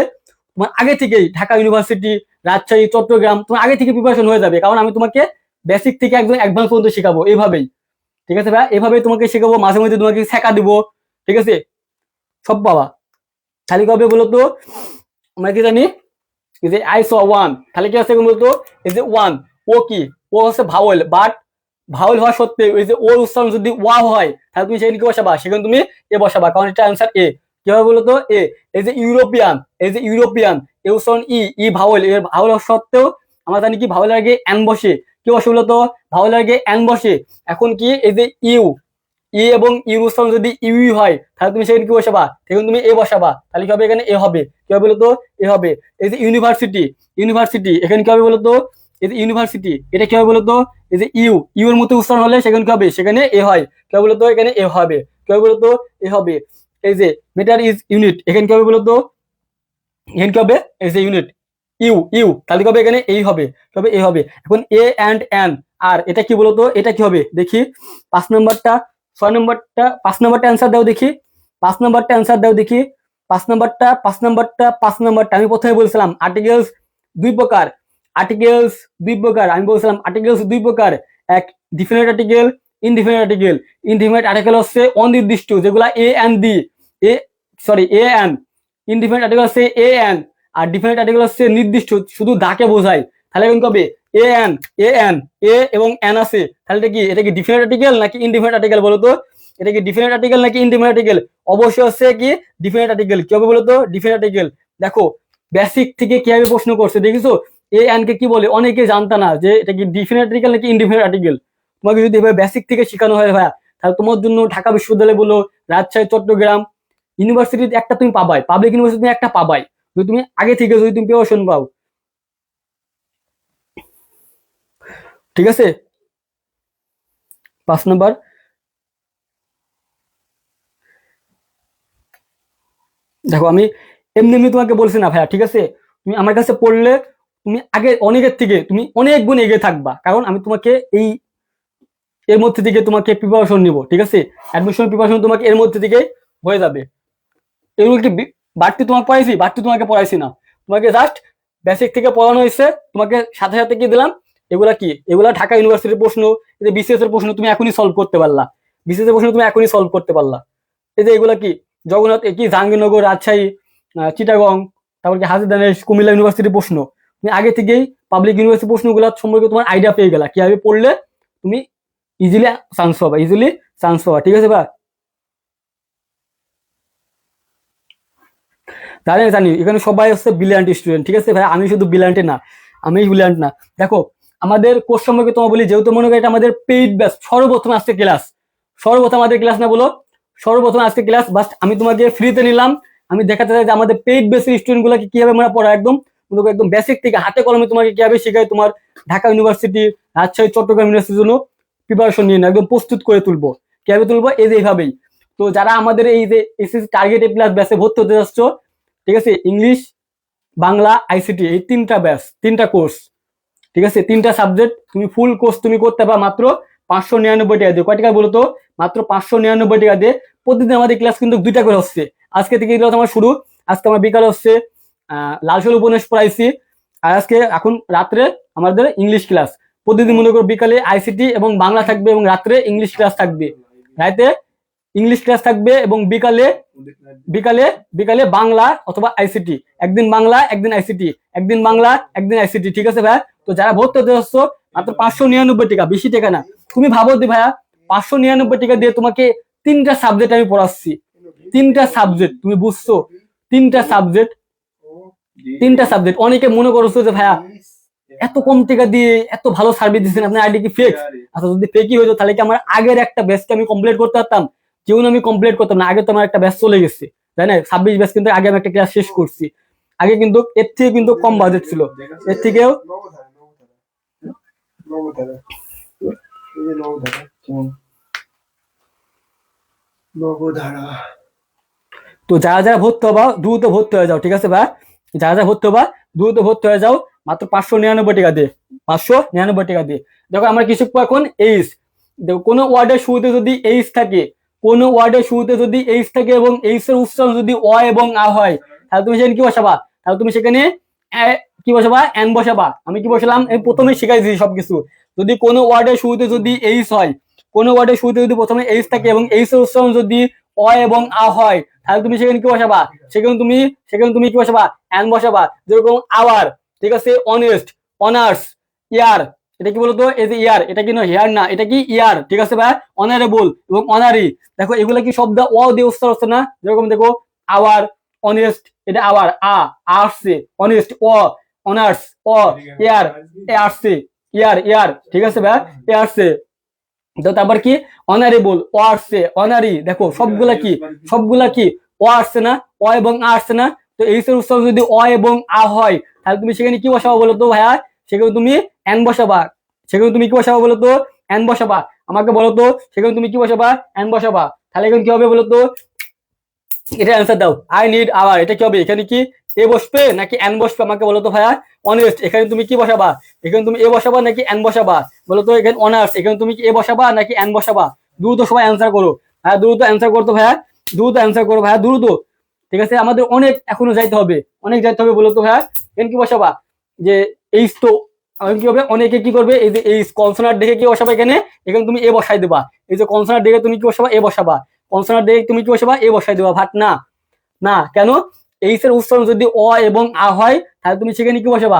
তোমার আগে থেকেই ঢাকা ইউনিভার্সিটি, রাজশাহী, চট্টগ্রাম তোমার আগে থেকে প্রিপারেশন হয়ে যাবে, কারণ আমি তোমাকে বেসিক থেকে একদম অ্যাডভান্স পর্যন্ত শেখাবো এইভাবেই। ঠিক আছে ভাই, এভাবেই তোমাকে শেখাবো, মাঝে মধ্যে তোমাকে শেখা দিব। ঠিক আছে, সব পাবা। খালি কবে বলো তো, আমরা কি জানি এই যে আই স ওয়ান, তাহলে কি আছে বলতো, এই যে ওয়ান, ও কি, ও হচ্ছে ভাওয়েল, বাট ভাওয়েল হওয়া সত্ত্বেও এই যে ওর উচ্চারণ যদি ওয়া হয় তাহলে তুমি সেখানে কি বসাবা, সেখানে তুমি এ বসাবা, কারণ এটা অ্যান্সার এ। কি হবে বলতো, এ। এই যে ইউরোপিয়ান, এই যে ইউরোপিয়ান, এ উচ্চারণ ই, ই ভাওয়েল, এর ভাওয়েল হওয়া সত্ত্বেও আমরা জানি কি ভাওয়েলের আগে এন বসে, কি বসে বলতো, ভাওয়েলের আগে এন বসে। এখন কি এই যে ইউ, ই এবং ইউর উচ্চারণ যদি ইউই হয় তাহলে তুমি সেখানে কি বসাবা, সেখানে তুমি এ বসাবা, তাহলে কি হবে, এখানে এ হবে। কি হবে বলতো, এ হবে। এই যে ইউনিভার্সিটি, ইউনিভার্সিটি এখানে কি হবে বলতো, এই যে ইউনিভার্সিটি, এটা কি হবে বলতো, এই যে ইউ, ইউ এর মতো উচ্চারণ হলে সেখানে কি হবে, সেখানে এ হয়। কি হবে বলতো, এখানে এ হবে। কি হবে বলতো, এ হবে। এই যে মিটার ইজ ইউনিট, এখানে কি হবে বলতো, এখানে কি হবে, এই যে ইউনিট, ইউ, ইউ, তাহলে কি হবে, এখানে এই হবে। কি হবে, এ হবে। এখন এ অ্যান্ড এন, আর এটা কি বলতো, এটা কি হবে দেখি, 5 নম্বরটা, 6 নম্বরটা, 5 নম্বরটা অ্যান্সার দাও দেখি, 5 নম্বরটা অ্যান্সার দাও দেখি, 5 নম্বরটা, 5 নম্বরটা, 5 নম্বরটা। আমি প্রথমে বলছিলাম আর্টিকেলস 2 প্রকার, আর্টিকেলস 2 প্রকার, আমি বলছিলাম আর্টিকেলস 2 প্রকার, এক definite article, indefinite article. Indefinite article হচ্ছে অনির্দিষ্ট, যেগুলা a an the, a sorry a an, indefinite article হচ্ছে এ এন, আর ডিফিনিট আর্টিকেল হচ্ছে নির্দিষ্ট, শুধু দাকে বোঝায়। তাহলে এখন কবে, এ এন, এ এন, এ এবং এন আছে, তাহলে এটা কি ডিফিনিট আর্টিকেল নাকি ইনডিফিনিট আর্টিকেল বলো তো, এটা কি ডিফিনিট আর্টিকেল নাকি ইনডিফিনিট আর্টিকেল? অবশ্যই হচ্ছে কি ডিফিনিট আর্টিকেল। কি হবে বলো তো, ডিফিনিট আর্টিকেল। দেখো বেসিক থেকে কিভাবে প্রশ্ন করছে দেখিছো, এ এন কে কি বলে, অনেকে জানতা না যে এটা কি ডিফিনিট আর্টিকেল নাকি ইনডিফিনিট আর্টিকেল। তোমাকে যদি এভাবে বেসিক থেকে শেখানো হয় ভাইয়া, তাহলে তোমার জন্য ঢাকা বিশ্ববিদ্যালয় বলো, রাজশাহী, চট্টগ্রাম ইউনিভার্সিটিতে একটা তুমি পাবাই, পাবলিক ইউনিভার্সিটি তুমি একটা পাবাই, যদি তুমি আগে থেকে যদি তুমি প্রিপারেশন পাও। ঠিক আছে, 5 নম্বর। দেখো আমি এমনি এমনি তোমাকে বলছি না ভাইয়া, ঠিক আছে, তুমি আমার কাছে পড়লে তুমি আগে অনেকের থেকে তুমি অনেক গুণ এগিয়ে থাকবা, কারণ আমি তোমাকে এই এর মধ্যে থেকে তোমাকে প্রিপারেশন নিব। ঠিক আছে, অ্যাডমিশন প্রিপারেশন তোমাকে এর মধ্যে থেকে হয়ে যাবে। এগুলো কি বাড়তি তোমাকে পড়াইছি, বাড়তি তোমাকে পড়াইছি না, তোমাকে জাস্ট বেসিক থেকে পড়ানো হয়েছে, তোমাকে সাথে সাথে কি দিলাম, এগুলা কি, এগুলা ঢাকা ইউনিভার্সিটির প্রশ্ন, এই যে বিসিএস এর প্রশ্ন তুমি এখনই সলভ করতে পারলা, বিসিএস এর প্রশ্ন তুমি এখনই সলভ করতে পারলা। এই যে এগুলা কি জগন্নাথ, কি জাহাঙ্গীরনগর, রাজশাহী, চিটাগং, তারপর কি হাজী দানেশ, কুমিল্লা ইউনিভার্সিটির প্রশ্ন, তুমি আগে থেকেই পাবলিক ইউনিভার্সিটি প্রশ্নগুলো সম্পর্কে তোমার আইডিয়া পেয়ে গেলা, কিভাবে পড়লে তুমি ইজিলি চান্স পাবা, ইজিলি চান্স পাবা। ঠিক আছে ভাই, তাহলে জানি এখানে সবাই হচ্ছে ব্রিলিয়ান্ট স্টুডেন্ট। ঠিক আছে ভাই, আমি শুধু ব্রিলিয়ান্ট না, আমি ব্রিলিয়ান্ট না। দেখো আমাদের কোর্স সম্পর্কে তোমার বলি, যেহেতু মনে করি এটা আমাদের পেইড ব্যাচ, সর্বপ্রথম আজকে ক্লাস, সর্বপ্রথম আমাদের ক্লাস না বলো, সর্বপ্রথম আজকে ক্লাস, বাস আমি তোমাকে ফ্রিতে নিলাম। আমি দেখাতে চাই যে আমাদের পেইড বেসের স্টুডেন্ট গুলোকে কিভাবে আমরা পড়া, একদম মনে করো একদম বেসিক থেকে হাতে কলমে তোমাকে কিভাবে শেখায়, তোমার ঢাকা ইউনিভার্সিটি, রাজশাহী, চট্টগ্রাম ইউনিভার্সিটির জন্য প্রিপারেশন নিয়ে একদম প্রস্তুত করে তুলবো। কিভাবে তুলবো, এই যে এইভাবেই। তো যারা আমাদের এই যে এসএসসি টার্গেট এ প্লাস ব্যাচে ভর্তি হতে যাচ্ছ, ঠিক আছে, ইংলিশ, বাংলা, আইসিটি, এই 3টা ব্যাচ, 3টা কোর্স, ঠিক আছে, 3টা সাবজেক্ট, তুমি ফুল কোর্স তুমি করতে পারো মাত্র 599 টাকা দিয়ে। কয় টাকা বলো তো, মাত্র 599 টাকা দিয়ে। প্রতিদিন আমাদের ক্লাস কিন্তু 2টা করে হচ্ছে, আজকে থেকে এগুলো আমার শুরু। আজকে আমার বিকালে হচ্ছে লালসল উপন্যাস পড়াইছি, আর আজকে এখন রাত্রে আমাদের ইংলিশ ক্লাস। প্রতিদিন মনে করো বিকালে আইসিটি এবং বাংলা থাকবে, এবং রাত্রে ইংলিশ ক্লাস থাকবে, রাতে ইংলিশ ক্লাস থাকবে, এবং বিকালে বিকালে বিকালে বাংলা অথবা আইসিটি, একদিন বাংলা একদিন আইসিটি, একদিন বাংলা একদিন আইসিটি। ঠিক আছে ভাইয়া, তো যারা ভর্তি হতে যাচ্ছ মাত্র 599 টাকা, বেশি টাকা না। তুমি ভাবো যে ভাইয়া 599 টাকা দিয়ে তোমাকে 3টা সাবজেক্ট আমি পড়াচ্ছি, 3টা সাবজেক্ট, তুমি বুঝছো, 3টা সাবজেক্ট, 3টা সাবজেক্ট। অনেকে মনে করছো যে ভাইয়া এত কম টাকা দিয়ে এত ভালো সার্ভিস দিচ্ছেন, আপনার আইডি কি ফেক? আচ্ছা যদি ফেকই হইতো তাহলে কি আমার আগের একটা ব্যাচকে আমি কমপ্লিট করতে পারতাম? যেমন আমি কমপ্লিট করতাম না, আগে তো আমার একটা ব্যাচ চলে গেছে, তাই না? 26 ব্যাচ কিন্তু আগে আমি একটা ক্লাস শেষ করছি, আগে কিন্তু এর থেকে কিন্তু কম বাজেট ছিল, এর থেকেও। তো যারা যারা ভর্তি হবা দ্রুত ভর্তি হয়ে যাও, ঠিক আছে ভাই, যারা যারা ভর্তি হবা দ্রুত ভর্তি হয়ে যাও, মাত্র 599 টাকা দিয়ে, 599 টাকা দিয়ে। দেখো আমার কিছু এখন এইচ, দেখো কোনো ওয়ার্ডের শুরুতে যদি এইচ থাকে, কোন ওয়ার্ডের শুরুতে যদি এইচ থাকে এবং এইচ এর উচ্চারণ যদি অ এবং আ হয়, তাহলে তুমি সেখানে কি বসাবা? তাহলে তুমি সেখানে কি বসাবা? এন বসাবা। আমি কি বসালাম? আমি প্রথমে শিখাই দিয়েছি সবকিছু। যদি কোনো ওয়ার্ডের শুরুতে যদি এইচ হয়, কোনো ওয়ার্ডের শুরুতে যদি প্রথমে এইচ থাকে এবং এইচ এর উচ্চারণ যদি অ এবং আ হয়, তাহলে তুমি সেখানে কি বসাবা? সেখানে তুমি কি বসাবা? এন বসাবা। যেরকম আওয়ার, ঠিক আছে, অনেস্ট, অনার্স, ইয়ার, এটা কি বলতো? এই যে ইয়ার, এটা কিন্তু হেয়ার না, এটা কি ইয়ার, ঠিক আছে ভাই? অনারেবল এবং অনারি, দেখো এগুলা কি শব্দ অ দিয়ে উচ্চারণ হচ্ছে না? যেরকম দেখো আওয়ার, অনেস্ট, এটা আওয়ার, আসছে, অনেস্ট, অনার্স, ইয়ার, এ আসছে, ইয়ার, ঠিক আছে ভাই? এ আসছে। তো তারপর কি? অনারেবল, ও আসছে, অনারি, দেখো সবগুলা কি ও আসছে না? অ এবং আ আসছে না? তো এই উচ্চারণ যদি অ এবং আ হয়, তাহলে তুমি সেখানে কি বসাবো বলো তো ভাইয়া? সেখানে তুমি এন বসাবা। সেখানে তুমি কি বসাবো বলো তো? এন বসাবা। আমাকে বলো তো, সেখানে তুমি কি বসাবা? এন বসাবা। তাহলে এখন কি হবে বলো তো? এটা অ্যান্সার দাও। আই নিড আওয়ার, এটা কি হবে? এখানে কি এ বসবে নাকি এন বসবে? আমাকে বলো তো ভাইয়া। অনেস্ট, এখানে তুমি কি বসাবা? এখানে তুমি এ বসাবা নাকি এন বসাবা? বলো তো। এখানে অনার্স, এখানে তুমি কি এ বসাবা নাকি এন বসাবা? দ্রুত সবাই অ্যান্সার করো ভাইয়া, দ্রুত অ্যান্সার করতো ভাইয়া, দ্রুত অ্যান্সার করো ভাইয়া, দ্রুত। ঠিক আছে, আমাদের অনেক এখনো যাইতে হবে, অনেক যাইতে হবে। বলো তো ভাইয়া, এখানে কি বসাবা? যে এইচ তো কি হবে? অনেকে কি করবে? এই যে এই কনসোনান্ট দেখে কি বসাবা? এখানে এখানে তুমি এ বসাই দেবা। এই যে কনসোনান্ট দেখে তুমি কি বসাবা? এ বসাবা। কনসোনান্ট দেখে তুমি কি বসাবা? এ বসাই দেবা। ভাট না, না কেন? এইচ এর উচ্চারণ যদি অ এবং আ হয়, তাহলে তুমি সেখানে কি বসাবা?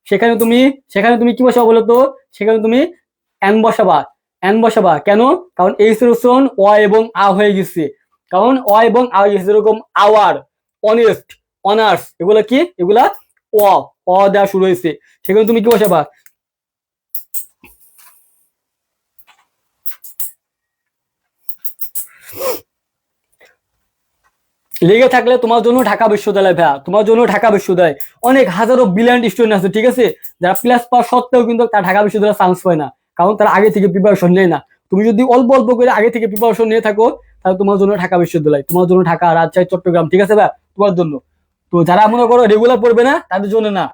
সেখানে তুমি কি বসাবা বলো তো? সেখানে তুমি এন বসাবা। এন বসাবা কেন? কারণ এইচ এর উচ্চারণ অ এবং আ হয়ে গেছে। কারণ অ এবং আ হয়ে গেছে। যেরকম আওয়ার, অনেস্ট, অনার্স, এগুলা কি? এগুলা অ, দেওয়া শুরু হয়েছে। সেখানে তুমি কি বসাবা? লেগে থাকলে তোমার জন্য ঢাকা বিশ্ববিদ্যালয় ভাইয়া, তোমার জন্য ঢাকা বিশ্ববিদ্যালয়। অনেক হাজারো ব্রিলিয়ান্ট স্টুডেন্ট আছে, ঠিক আছে, যারা প্লাস পাওয়া সত্ত্বেও কিন্তু তারা ঢাকা বিশ্ববিদ্যালয়ে চান্স পায় না, কারণ তারা আগে থেকে প্রিপারেশন নেয় না। তুমি যদি অল্প অল্প করে আগে থেকে প্রিপারেশন নিয়ে থাকো, তাহলে তোমার জন্য ঢাকা বিশ্ববিদ্যালয়, তোমার জন্য ঢাকা, রাজশাহী, চট্টগ্রাম, ঠিক আছে ভাইয়া, তোমার জন্য। তো যারা মনে করো রেগুলার পড়বে না, তাদের জন্য না।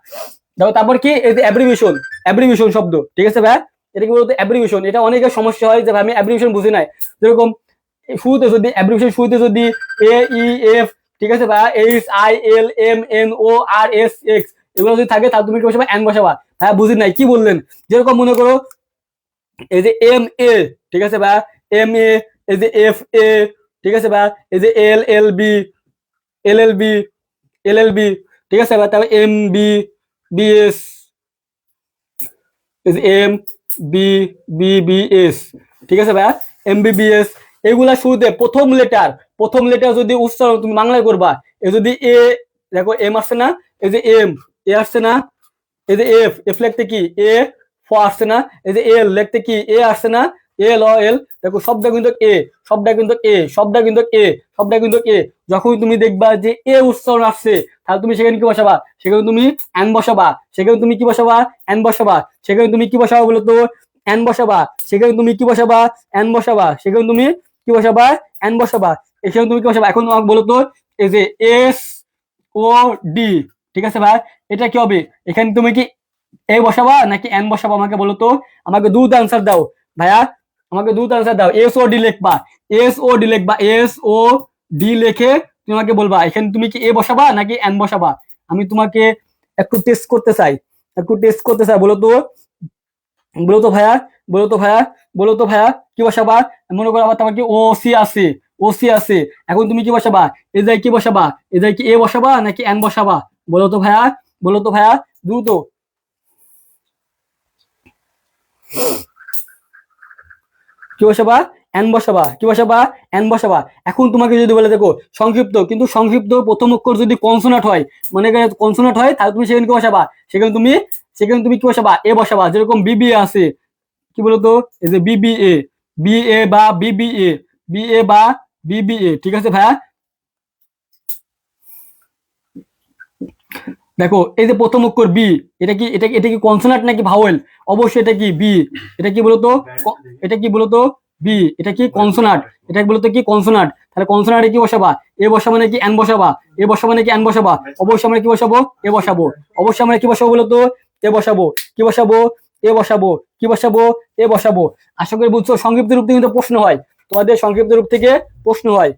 দেখো তারপর কি? এই যে অ্যাব্রিভিয়েশন, অ্যাব্রিভিয়েশন শব্দ, ঠিক আছে ভাইয়া, এটা কি বলতো? অ্যাব্রিভিয়েশন, এটা অনেকের সমস্যা হয় যে ভাই আমি অ্যাব্রিভিয়েশন বুঝি নাই। যেরকম শুরুতে যদি অ্যাব্রিভিয়েশন, শুরুতে যদি এ ই এফ, ঠিক আছে ভাইয়া, H I L M N O R S X, এগুলো যদি থাকে, তাহলে তুমি কি বসাবা? এন বসাবা। ভাইয়া বুঝি নাই, কি বললেন? যেরকম মনে করো এই যে এম এ, ঠিক আছে ভাইয়া, এম এ, এই যে এফ এ, ঠিক আছে ভাইয়া, এই যে L L B, L L B, L L B, ঠিক আছে ভাইয়া, তারপর M B B S, M B B B S, ঠিক আছে ভাইয়া, এমবিবিএস। এগুলা শুরুতে প্রথম লেটার যদি উচ্চারণ তুমি বাংলায় করবা, এ যদি এ, দেখো এম আসছে না? এই যে এম, এ আসছে না? এই যে এফ লিখতে কি এ, ফ আসছে না? এই যে এল লিখতে কি এ আসছে না? এল ও এল, দেখো শব্দ কিন্তু এ, শব্দ কিন্তু এ, শব্দ কিন্তু এ, শব্দ কিন্তু এ। যখন তুমি দেখবা যে এ উচ্চারণ আসছে, তাহলে তুমি সেখানে কি বসাবা? সেখানে তুমি এন বসাবা। সেখানে তুমি কি বসাবা? এন বসাবা। সেখানে তুমি কি বসাবা বলো তো? এন বসাবা। সেখানে তুমি কি বসাবা? এন বসাবা। সেখানে তুমি কি বসাবা? এন বসাবা। এখানে তুমি কি বসাবা? এখন তোমাকে বলো তো, এই যে এস ও ডি, ঠিক আছে ভাই, এটা কি হবে? এখানে তুমি কি এ বসাবা নাকি এন বসাবা? আমাকে বলো তো, আমাকে দ্রুত আনসার দাও ভাইয়া, আমাকে দ্রুত আনসার দাও। এস ও ডি লিখবা, এস ও ডি লিখবা, এস ও ডি লিখে তুমি আমাকে বলবা এখানে তুমি কি এ বসাবা নাকি এন বসাবা। আমি তোমাকে একটু টেস্ট করতে চাই, বলো তো, বলো তো ভাইয়া, বলো তো ভাইয়া, বলো তো ভাইয়া, কি বসাবা? মনে করো আমার তোমার কি ও সি আছে, ও সি আছে, এখন তুমি কি বসাবা? এ যায় কি বসাবা? এ যায় কি এ বসাবা নাকি এন বসাবা? বলো তো ভাইয়া, বলো তো ভাইয়া, দ্রুত। কি বসাবা? এন বসাবা। কি বসাবা? এন বসাবা। এখন তোমাকে যদি বলে দেখো সংক্ষিপ্ত, কিন্তু সংক্ষিপ্ত প্রথম অক্ষর যদি কনসোনান্ট হয়, মানে কনসোনান্ট হয়, তাহলে তুমি সেখানে কি বসাবা? সেখানে তুমি কি বসাবা? এ বসাবা। যেরকম বিবিএ আছে, কি বলতো? এই যে বিবিএ, বিএ বা বিবিএ, বিএ বা বিবিএ, ঠিক আছে ভাইয়া। দেখো এই যে প্রথম অক্ষর বি, এটা কি কনসোনান্ট নাকি ভাওয়েল? অবশ্যই এটা কি বি। এটা কি বলতো? এটা কি বলতো? বি। এটা কি কনসোনান্ট? এটা বলতো কি কনসোনান্ট? তাহলে কনসোনান্টে কি বসাবা? এ বসাবো নাকি এন বসাবা? এ বসাবো নাকি এন বসাবা? অবশ্যই আমরা কি বসাবো? এ বসাবো। অবশ্যই আমরা কি বসাবো বলতো? এ বসাবো। কি বসাবো? এ বসাবো। কি বসাবো? এ বসাবো। আশা করি বুঝছো, সংক্ষিপ্ত রূপে কিন্তু প্রশ্ন হয়। তো তোমাদের সংক্ষিপ্ত রূপ থেকে প্রশ্ন হয়।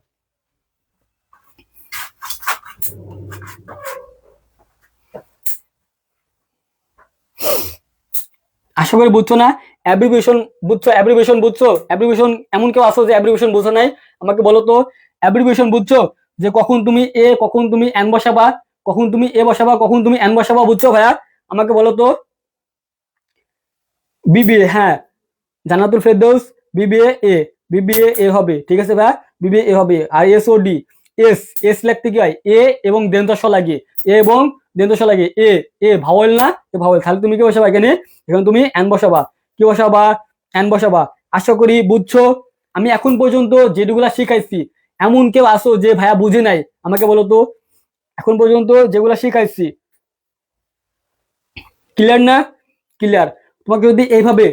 আশা করি বুঝছো না? অ্যাব্রিভিয়েশন বুঝছো? অ্যাব্রিভিয়েশন বুঝছো? অ্যাব্রিভিয়েশন এমন কেউ আসো যে অ্যাব্রিভিয়েশন বুঝো নাই? আমাকে বলো তো, অ্যাব্রিভিয়েশন বুঝছো? যে কখন তুমি এ, কখন তুমি এন বসাবা, কখন তুমি এ বসাবা, কখন তুমি এন বসাবা, বুঝছো ভাইয়া? আমাকে বলো তো। বিবিএ, হ্যাঁ, জান্নাতুল ফেরদৌস বিবিএ এ, বিবিএ এ হবে, ঠিক আছে ভাইয়া, বিবিএ এ হবে। আর S O D, S, S লিখতে কি হয়? এ এবং দেন্তস লাগে, এ এবং দেন্তস লাগে, এ, এ ভাওয়েল না? এ ভাওয়েল, তাহলে তুমি কি বসাবা এখানে? এখানে তুমি এন বসাবা। কি বসাবা? এন বসাবা। আশা করি বুঝছো। আমি এখন পর্যন্ত যেগুলা শিখাইছি, এমন কেউ আসো যে ভাইয়া বুঝে নাই? আমাকে বলো তো। এখন পর্যন্ত যেগুলা শিখাইছি ক্লিয়ার না? ক্লিয়ার। তোমাকে যদি এইভাবে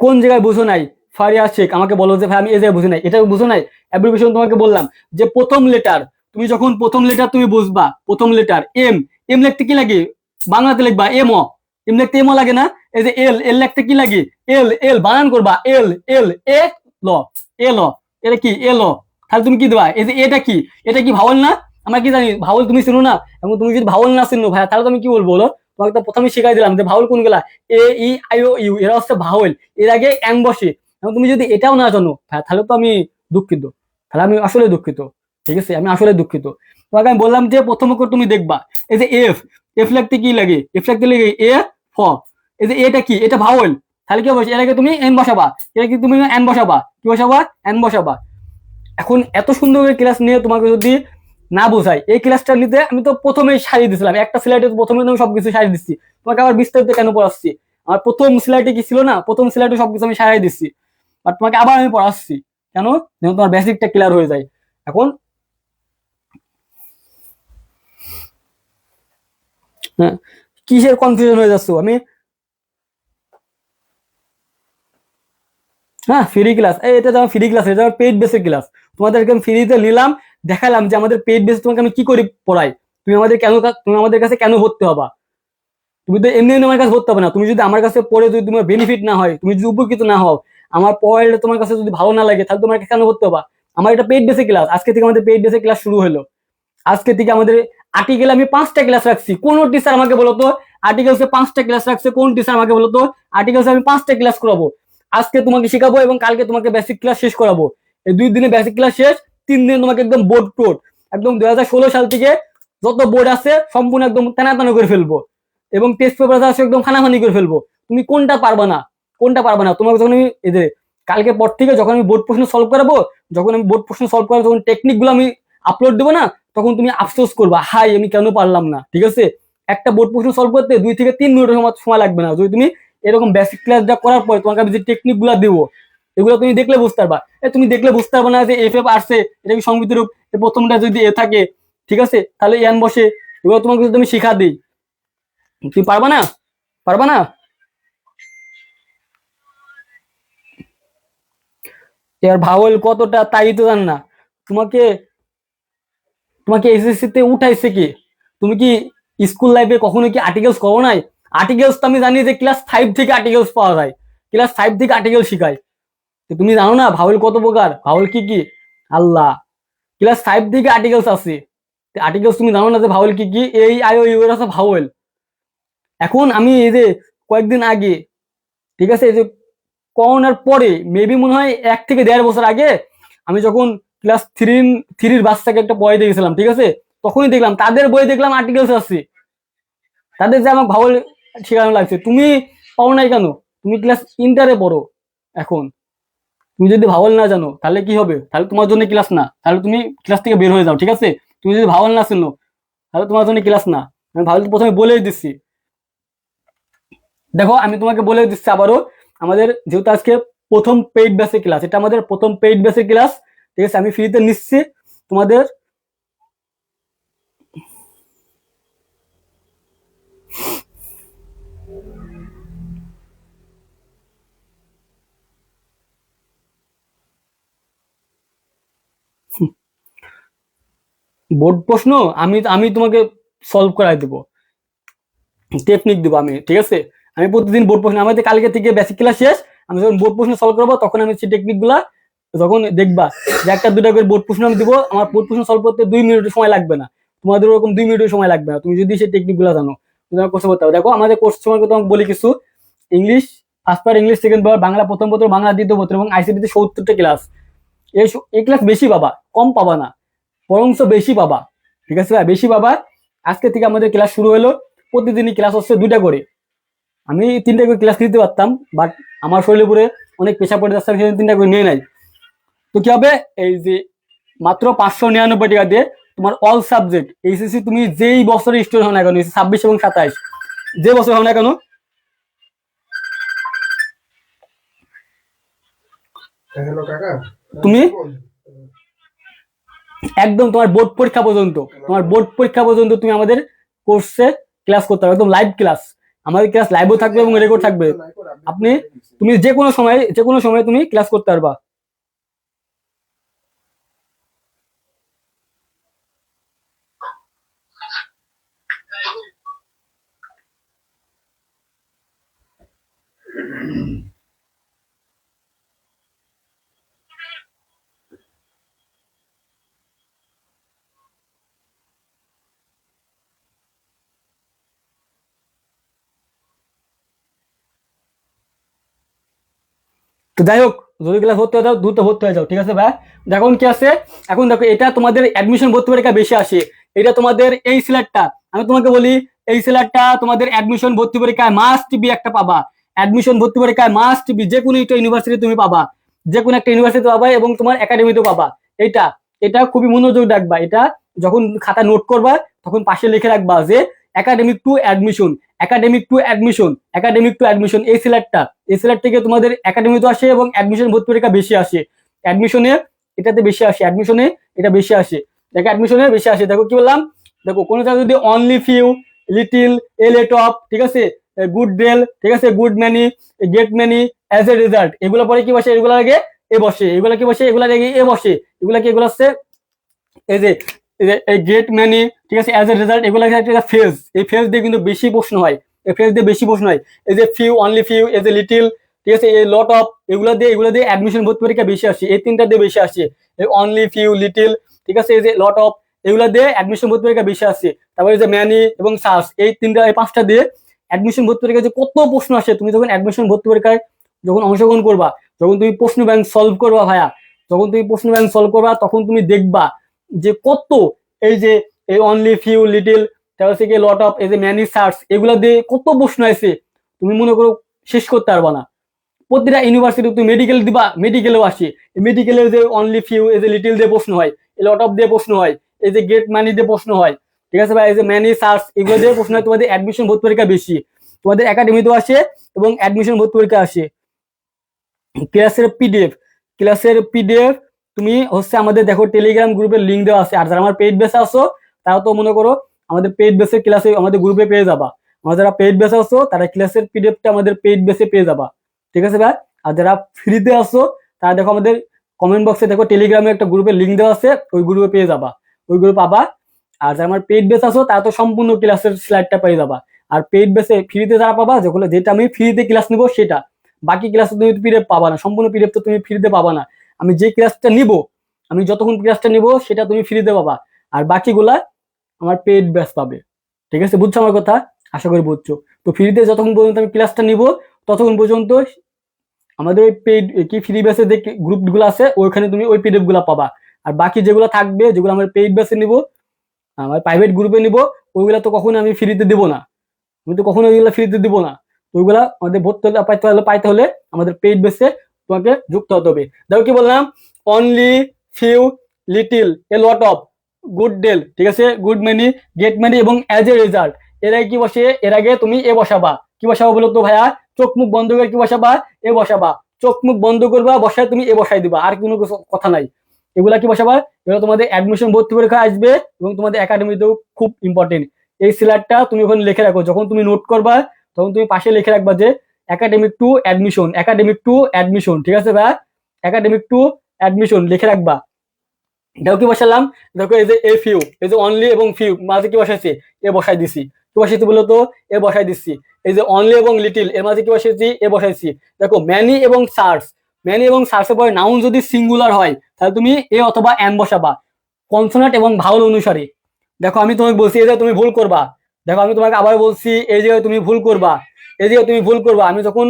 কোন জায়গায় বুঝো নাই? ফারিয়া শেখ আমাকে বলো যে ভাই আমি এই জায়গায় বুঝি নাই, এটা বুঝো নাই? অ্যাব্রিভিয়েশন তোমাকে বললাম যে প্রথম লেটার, তুমি যখন প্রথম লেটার তুমি বুঝবা, প্রথম লেটার এম, এম লিখতে কি লাগে? বাংলাতে লিখবা এম, এম লিখতে এম লাগে না? এই যে এল, এল লিখতে কি লাগে? এল, এল বানান করবা এল, এল এ ল, এ ল, এটা কি এ ল, তাহলে তুমি কি দেবা? এই যে এটা কি? এটা কি ভাওয়াল না? আমরা কি জানি ভাওয়াল তুমি চিনো না? এবং তুমি যদি ভাওয়াল না চিনো ভাইয়া, তাহলে তুমি কি বলবো বলো? তোমাকে তো প্রথমে শিখাই দিলাম যে ভাওয়াল কোনগুলা, এ ই আই ও ইউ, এরা হচ্ছে ভাওয়েল, এর আগে এন বসে। এবং তুমি যদি এটাও না জানো তাহলে তো আমি দুঃখিত, তাহলে আমি আসলে দুঃখিত, ঠিক আছে, আমি আসলে দুঃখিত। তোমাকে আমি বললাম যে প্রথম অক্ষর তুমি দেখবা, এই যে এফ, এফ লিখতে কি লাগে? এফ লিখতে লাগে এ ফ, এই যে এটা কি? এটা ভাওয়েল, তাহলে কি হবে? এর আগে তুমি এন বসাবা, এর আগে তুমি এন বসাবা, কি বসাবা? এন বসাবা। এখন এত সুন্দর করে ক্লাস নিয়ে তোমাকে যদি না বোঝাই, এই ক্লাসটা নিতে আমি তো প্রথমেই সারিয়ে দিয়েছিলাম, একটা স্লাইডে প্রথমে আমি সবকিছু সারিয়ে দিচ্ছি, তোমাকে আবার বিস্তারিত কেন পড়াচ্ছি? আমার প্রথম স্লাইডে কি ছিল না? প্রথম স্লাইডে সবকিছু আমি সারাই দিচ্ছি, আর তোমাকে আবার আমি পড়াচ্ছি কেন? যেন তোমার বেসিকটা ক্লিয়ার হয়ে যায়। এখন হ্যাঁ, কিসের কনফিউশন হয়ে যাচ্ছ? আমি হ্যাঁ ফ্রি ক্লাস, এটা তো ফ্রি ক্লাস, এটা পেইড বেসের ক্লাস। তোমাদেরকে আমি ফ্রিতে নিলাম, দেখালাম যে আমাদের পেইড বেসে তোমাকে আমি কি করে পড়াই, তুমি আমাদের কেন, তুমি আমাদের কাছে কেন ভর্তি হবা? তুমি তো এমনি এমনি আমার কাছে ভর্তি হবে না, তুমি যদি আমার কাছে পড়ে যদি তোমার বেনিফিট না হয়, তুমি যদি উপকৃত না হও, আমার পড়ালে তোমার কাছে যদি ভালো না লাগে, তাহলে তোমার কেন ভর্তি হবা? আমার এটা পেইড বেসে ক্লাস, আজকে থেকে আমাদের পেইড বেসে ক্লাস শুরু হলো। আজকে থেকে আমাদের আর্টিকেল আমি 5টা ক্লাস রাখছি, কোন টিচার আমাকে বলতো আর্টিকেলসে 5টা ক্লাস রাখছে? কোন টিচার আমাকে বলতো আর্টিকেলসে আমি 5টা ক্লাস করাবো? আজকে তোমাকে শেখাবো এবং কালকে তোমাকে বেসিক ক্লাস শেষ করাবো। এই 2 দিনে বেসিক ক্লাস শেষ, 3 দিনে তোমাকে একদম বোর্ড টোড, একদম 2016 সাল থেকে যত বোর্ড আছে সম্পূর্ণ একদম টানাটানা করে ফেলবো, এবং টেস্ট পেপার আছে একদম ফানাফানি করে ফেলবো। তুমি কোনটা পারবা না? কোনটা পারবা না? তোমাকে যখন আমি এই যে কালকে পর থেকে যখন আমি বোর্ড প্রশ্ন সলভ করাবো, যখন আমি বোর্ড প্রশ্ন সলভ করাবো, যখন টেকনিক গুলো আমি আপলোড দেবো না, তখন তুমি আফসোস করবা, হাই আমি কেন পারলাম না। ঠিক আছে, একটা বোর্ড প্রশ্ন সলভ করতে 2 থেকে 3 মিনিটের সময় লাগবে না, যদি তুমি এরকম বেসিক ক্লাসটা করার পরে তোমাকে আমি যে টেকনিক গুলা দেবো, এগুলো তুমি দেখলে বুঝতে পারবা। তুমি দেখলে বুঝতে পারবা না যে এফ এফ আসছে, এটা কি সংবিত রূপ, প্রথমটা যদি এ থাকে, ঠিক আছে, তাহলে ইয়ান বসে, এগুলো তোমাকে যদি আমি শিখা দিই, তুমি পারবা না? পারবা না? এর ভাওয়েল কতটা তাই তো জান না। তোমাকে তোমাকে এসএসসি তে উঠাইছে কি? তুমি কি স্কুল লাইফে কখনো কি আর্টিকেলস করো নাই? আর্টিকেলস তো আমি জানি যে ক্লাস 5 থেকে আর্টিকেলস পাওয়া যায়, ক্লাস 5 থেকে আর্টিকেল শিখায়। তো তুমি জানো না ভাওয়েল কত প্রকার? ভাওয়েল কি কি? আল্লাহ, ক্লাস 5 থেকে আর্টিকেলস আছে। আর্টিকেলস তুমি জানো না যে ভাওয়েল কি কি? এই আই ও ইউ এর আছে ভাওয়েল। এখন আমি এই যে কয়েকদিন আগে, ঠিক আছে, এই যে করোনার পরে মেবি মনে হয় 1 থেকে 1.5 বছর আগে, আমি যখন ক্লাস থ্রির বাচ্চাকে একটা বই দেখেছিলাম, ঠিক আছে, তখনই দেখলাম তাদের বই, দেখলাম আর্টিকেলস আছে, তাদের যে আমাকে ভাবল শেখানো লাগছে। তুমি পাও নাই কেন? তুমি ক্লাস ইন্টারে পড়ো এখন, তুমি যদি ভাওয়াল না জানো তাহলে কি হবে? তাহলে তোমার জন্য ক্লাস না, তাহলে তুমি ক্লাস থেকে বের হয়ে যাও, ঠিক আছে? তুমি যদি ভাওয়াল না চিনো তাহলে তোমার জন্য ক্লাস না। আমি ভাওয়াল প্রথমে বলেই দিচ্ছি। দেখো আমি তোমাকে বলে দিচ্ছি আবারও, আমাদের যেহেতু আজকে প্রথম পেইড বেসিক ক্লাস, এটা আমাদের প্রথম পেইড বেসিক ক্লাস, ঠিক আছে, আমি ফ্রিতে নিচ্ছি তোমাদের। বোর্ড প্রশ্ন আমি আমি তোমাকে সলভ করাই দেবো, টেকনিক দেবো আমি, ঠিক আছে? আমি প্রতিদিন বোর্ড প্রশ্ন, আমাদের কালকে থেকে বেসিক ক্লাস শেষ, আমি যখন বোর্ড প্রশ্ন সলভ করবো তখন আমি সেই টেকনিক গুলা যখন দেখবা যে একটা দুটা করে বোর্ড প্রশ্ন আমি দিব, আমার বোর্ড প্রশ্ন সলভ করতে 2 মিনিটের সময় লাগবে না, তোমাদের ওরকম 2 মিনিটের সময় লাগবে না, তুমি যদি সেই টেকনিক গুলা জানো তোমার কোর্স করতে হবে। দেখো আমাদের কোর্স সময় তোমাকে বলি কিছু, English first part, English second part, Bangla প্রথম পত্র, বাংলা দ্বিতীয় পত্র এবং আইসিটি 70টা ক্লাস। এই ক্লাস বেশি পাবা, কম পাবা না, বরঞ্চ বেশি পাবা। ঠিক আছে ভাই, বেশি পাবা। আজকে থেকে আমাদের ক্লাস শুরু হলো, প্রতিদিনই ক্লাস হচ্ছে 2টা করে। আমি 3টা করে ক্লাস নিতে পারতাম, বাট আমার শরীরের উপরে অনেক পেশা পড়ে যাচ্ছে, আমি 3টা করে নিয়ে নাই। তো কি হবে, এই যে মাত্র 599 টাকা দিয়ে তোমার অল সাবজেক্ট এইচএসসি তুমি যেই বছরে স্টুডেন্ট হও না কেন, 26 এবং 27 যে বছর হও না কেন, তুমি একদম তোমার বোর্ড পরীক্ষা পর্যন্ত তুমি আমাদের কোর্সে ক্লাস করতে হবে, একদম লাইভ ক্লাস। আমাদের ক্লাস লাইভও থাকবে এবং রেকর্ড থাকবে। তুমি যে কোনো সময় তুমি ক্লাস করতে পারবা। তো যাই হোক, যদি ক্লাস ভর্তি হয়ে যাও দ্রুত ভর্তি হয়ে যাও, ঠিক আছে ভাই। এখন কি আছে, এখন দেখো এটা তোমাদের অ্যাডমিশন ভর্তি পরীক্ষা বেশি আসে, এটা তোমাদের এই সিলেক্টটা, আমি তোমাকে বলি এই সিলেক্টটা তোমাদের অ্যাডমিশন ভর্তি পরীক্ষায় মাস্ট বি একটা পাবা, অ্যাডমিশন ভর্তি পরীক্ষায় মাস্ট বি যে কোনো একটা ইউনিভার্সিটি তুমি পাবা, যে কোনো একটা ইউনিভার্সিটি পাবা এবং তোমার একাডেমিতেও পাবা। এটা এটা খুবই মনোযোগ রাখবা, এটা যখন খাতা নোট করবা তখন পাশে লিখে রাখবা যে একাডেমিক টু অ্যাডমিশন, এই সিলেক্ট থেকে তোমাদের একাডেমি তো আসে এবং অ্যাডমিশন ভর্তি পরীক্ষা বেশি আসে, অ্যাডমিশনে এটাতে বেশি আসে, অ্যাডমিশনে এটা বেশি আসে, দেখো অ্যাডমিশনে বেশি আসে। দেখো কি বললাম, দেখো কোনটা যদি only few, little, a lot of, ঠিক আছে, গুড ডেল, ঠিক আছে, good many, great many, as a result, এগুলো পরে কি বসে, এগুলো আগে এ বসে, এগুলো কি বসে, এগুলো আগে এ বসে, এগুলো কি, এগুলো হচ্ছে এই যে গেট ম্যানি, ঠিক আছে, অ্যাজ এ রেজাল্ট, এগুলো একটা ফেজ, এই ফেজ দিয়ে কিন্তু বেশি প্রশ্ন হয়, এই ফেজ দিয়ে বেশি প্রশ্ন হয়। এই যে ফিউ, অনলি ফিউ, এই যে লিটিল, ঠিক আছে, এই লট অফ, এগুলো দিয়ে অ্যাডমিশন ভর্তি পরীক্ষা বেশি আসে, এই 3টা দিয়ে বেশি আসে, এই অনলি ফিউ, লিটিল, ঠিক আছে, এই যে লট অফ, এগুলো দিয়ে অ্যাডমিশন ভর্তি পরীক্ষা বেশি আসে। তারপরে যে ম্যানি এবং সার্চ, এই 3টা এই 5টা দিয়ে অ্যাডমিশন ভর্তি পরীক্ষা যে কত প্রশ্ন আসে, তুমি যখন অ্যাডমিশন ভর্তি পরীক্ষায় যখন অংশগ্রহণ করবা, যখন তুমি প্রশ্ন ব্যাংক সলভ করবা ভাইয়া, তখন তুমি দেখবা যে কত, এই যে এই অনলি ফিউ, লিটিল, তারপর থেকে লট অফ, এই যে ম্যানি, সার্চ, এগুলো দিয়ে কত প্রশ্ন আছে, তুমি মনে করো শেষ করতে পারবা না। প্রতিটা ইউনিভার্সিটি তুমি মেডিকেল দিবা, মেডিকেলেও আসে, মেডিকেলের যে অনলি ফিউ, এই যে লিটিল দিয়ে প্রশ্ন হয়, এই লট অফ দিয়ে প্রশ্ন হয়, এই যে গেট মানি দিয়ে প্রশ্ন হয়, ঠিক আছে ভাই, এই যে ম্যানি, সার্চ, এগুলো দিয়ে প্রশ্ন হয়। তোমাদের অ্যাডমিশন ভর্তি পরীক্ষা বেশি, তোমাদের একাডেমিতেও আসে এবং অ্যাডমিশন ভর্তি পরীক্ষা আসে। ক্লাসের পিডিএফ তুমি হচ্ছে আমাদের দেখো টেলিগ্রাম গ্রুপের লিঙ্ক দেওয়া আছে, আর যারা আমার পেইড বেসে আসো তারা তো মনে করো আমাদের পেইড বেসের ক্লাসে আমাদের গ্রুপে পেয়ে যাবা, আমরা যারা পেইড বেসে আসো তারা ক্লাসের পিডিএফটা আমাদের পেইড বেসে পেয়ে যাবা, ঠিক আছে ভাই। আর যারা ফ্রিতে আসো তারা দেখো আমাদের কমেন্ট বক্সে দেখো টেলিগ্রামে একটা গ্রুপের লিঙ্ক দেওয়া আছে, ওই গ্রুপে পেয়ে যাবা, ওই গ্রুপ পাবা। আর যারা আমার পেইড বেস আসো তারা তো সম্পূর্ণ ক্লাসের স্লাইডটা পেয়ে যাবা। আর পেইড বেসে ফ্রিতে যারা পাবা, যেটা আমি ফ্রিতে ক্লাস নিবো সেটা, বাকি ক্লাস তুমি পিডিএফ পাবা না, সম্পূর্ণ পিডিএফ তো তুমি ফ্রিতে পাবা না। আমি যে ক্লাসটা নিব, আমি যতক্ষণ ক্লাসটা নিব সেটা তুমি ফ্রিতে পাবা, আর বাকিগুলা আমার পেইড ব্যাচ পাবে, ঠিক আছে, বুঝছো আমার কথা, আশা করি বুঝছো। তো ফ্রিতে যতক্ষণ পর্যন্ত আমি ক্লাসটা নিব ততক্ষণ পর্যন্ত আমাদের ওই পেইড কি ফ্রি ব্যাচের যে গ্রুপগুলো আছে ওইখানে তুমি ওই পিডিএফ গুলা পাবা। আর বাকি যেগুলো থাকবে, যেগুলো আমার পেইড ব্যাচে নিব, আমার প্রাইভেট গ্রুপে নিব, ওইগুলা তো কখনো আমি ফ্রিতে দিব না, আমি তো কখনো ওইগুলা ফ্রিতে দিব না। ওইগুলা আমাদের ভর্তি হলে পাইতে হলে আমাদের পেইড বেসে তোমাকে যুক্ত হতে হবে। দেখো কি বললাম, only few, little, a lot of, good deal, ঠিক আছে, গুড মেনি, গেট মেনি এবং অ্যাজ এ রেজাল্ট, এর আগে কি বসে, এর আগে তুমি এ বসাবা, কি বসাবা বলো তো ভাইয়া, চোখ মুখ বন্ধ করে কি বসাবা, এ বসাবা, চোখ মুখ বন্ধ করবা, বসায় তুমি এ বসাই দিবা, আর কোনো কথা নাই। এগুলা কি বসাবা, এগুলো তোমাদের অ্যাডমিশন ভর্তি পরীক্ষা আসবে এবং তোমাদের একাডেমিতেও খুব ইম্পর্টেন্ট। এই সিলেক্টটা তুমি ওখানে লিখে রাখো, যখন তুমি নোট করবা তখন তুমি পাশে লিখে রাখবা যে একাডেমিক টু অ্যাডমিশন, ঠিক আছে ভাই, একাডেমিক টু অ্যাডমিশন লিখে রাখবা। এটাও কি বসালাম, দেখো এই যে এ ফিউ, এই যে অনলি এবং ফিউ মাঝে কি বসাইছি, এ বসাই দিছি। কি বসাইছি বলতো, এ বসাই দিচ্ছি। এই যে অনলি এবং লিটিল এর মাঝে কি বসাইছি, এ বসাইছি। দেখো ম্যানি এবং সার্চ, ম্যানি এবং সার্চের পরে নাউন যদি সিঙ্গুলার হয় তাহলে তুমি এ অথবা এন বসাবা কনসোনেন্ট এবং ভাউল অনুসারে। দেখো আমি তোমাকে বলছি এই যে তুমি ভুল করবা, দেখো আমি তোমাকে আবার বলছি এই জায়গায় তুমি ভুল করবা, এই জায়গায় তুমি ভুল করবা। আমি যখন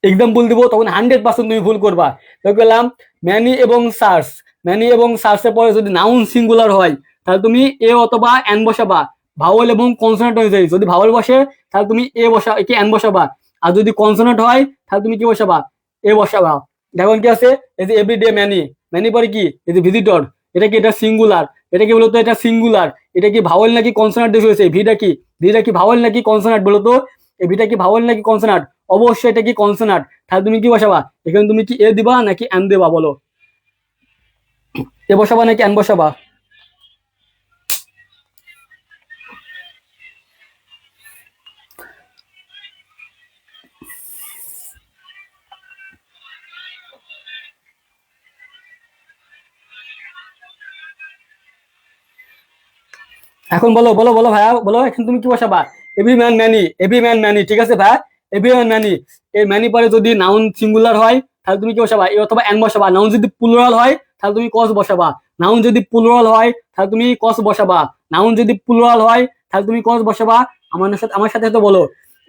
এক্সাম্পল দিব তখন 100% তুমি ভুল করবা। তো গেলাম ম্যানি এবং সার্চ, ম্যানি এবং সার্চের পরে যদি নাউন সিঙ্গুলার হয় তাহলে তুমি এ অথবা এন বসাবা ভাওয়েল এবং কনসোনেন্ট অনুযায়ী। যদি ভাওয়েল বসে তাহলে তুমি এ বসা কি এন বসাবা, আর যদি কনসোনেন্ট হয় তাহলে তুমি কি বসাবা, এ বসাবা। দেখো কি আছে, এই যে এভরিডে ম্যানি, ম্যানি পরে কি এই যে ভিজিটর, এটা কি এটা সিঙ্গুলার, এটা কি বলতো এটা সিঙ্গুলার, এটা কি ভাওয়েল নাকি কনসোনেন্ট দিয়ে হয়েছে, ভিটা কি, ভিটা কি ভাওয়েল নাকি কনসোনেন্ট বলতো, এই ভিটা কি ভাওয়েল নাকি কনসোনেন্ট, অবশ্যই এটা কি কনসোনেন্ট। তাহলে তুমি কি বসাবা, এখানে তুমি কি এ দিবা নাকি এন দেবা বলো, এ বসাবা নাকি এন বসাবা। এখন বলো বলো বলো ভাইয়া বলো, এখন তুমি কি বসাবা, every man many, every man many, ঠিক আছে ভাইয়া, এভরি ম্যান ম্যানি। এই ম্যানি পরে যদি নাউন সিঙ্গুলার হয় তাহলে তুমি কি বসাবা, এ অথবা এন বসাবা। নাউন যদি প্লুরাল হয় তাহলে তুমি কস বসাবা, নাউন যদি প্লুরাল হয় তাহলে তুমি কস বসাবা, নাউন যদি প্লুরাল হয় তাহলে তুমি কস বসাবা। আমার সাথে তো বলো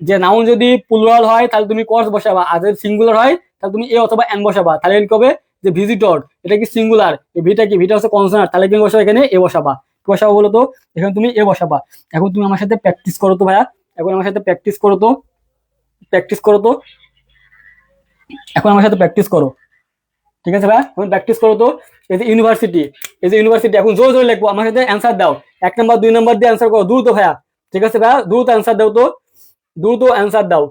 যে নাউন যদি প্লুরাল হয় তাহলে তুমি কস বসাবা, আর যদি সিঙ্গুলার হয় তাহলে তুমি এ অথবা এন বসাবা। তাহলে কি হবে যে ভিজিটর, এটা কি সিঙ্গুলার, ভিটা কি, ভিটা হচ্ছে কনসোনান্ট, তাহলে কি বসাবা এখানে এ বসাবা। কি বসাবো বলো তো, এখন তুমি এ বসাবা। এখন তুমি আমার সাথে প্র্যাকটিস করো তো ভাইয়া, এখন আমার সাথে প্র্যাকটিস করো তো, প্র্যাকটিস করো তো, এখন আমার সাথে প্র্যাকটিস করো। ঠিক আছে ভাইয়া, এখন প্র্যাকটিস করো তো। এই যে ইউনিভার্সিটি, এই যে ইউনিভার্সিটি, এখন জোর জোর লিখবো, আমার সাথে অ্যান্সার দাও। 1 নাম্বার 2 নাম্বার দিয়ে অ্যান্সার করো দ্রুত ভাইয়া। ঠিক আছে ভাইয়া, দ্রুত অ্যান্সার দাও তো, দ্রুত অ্যান্সার দাও,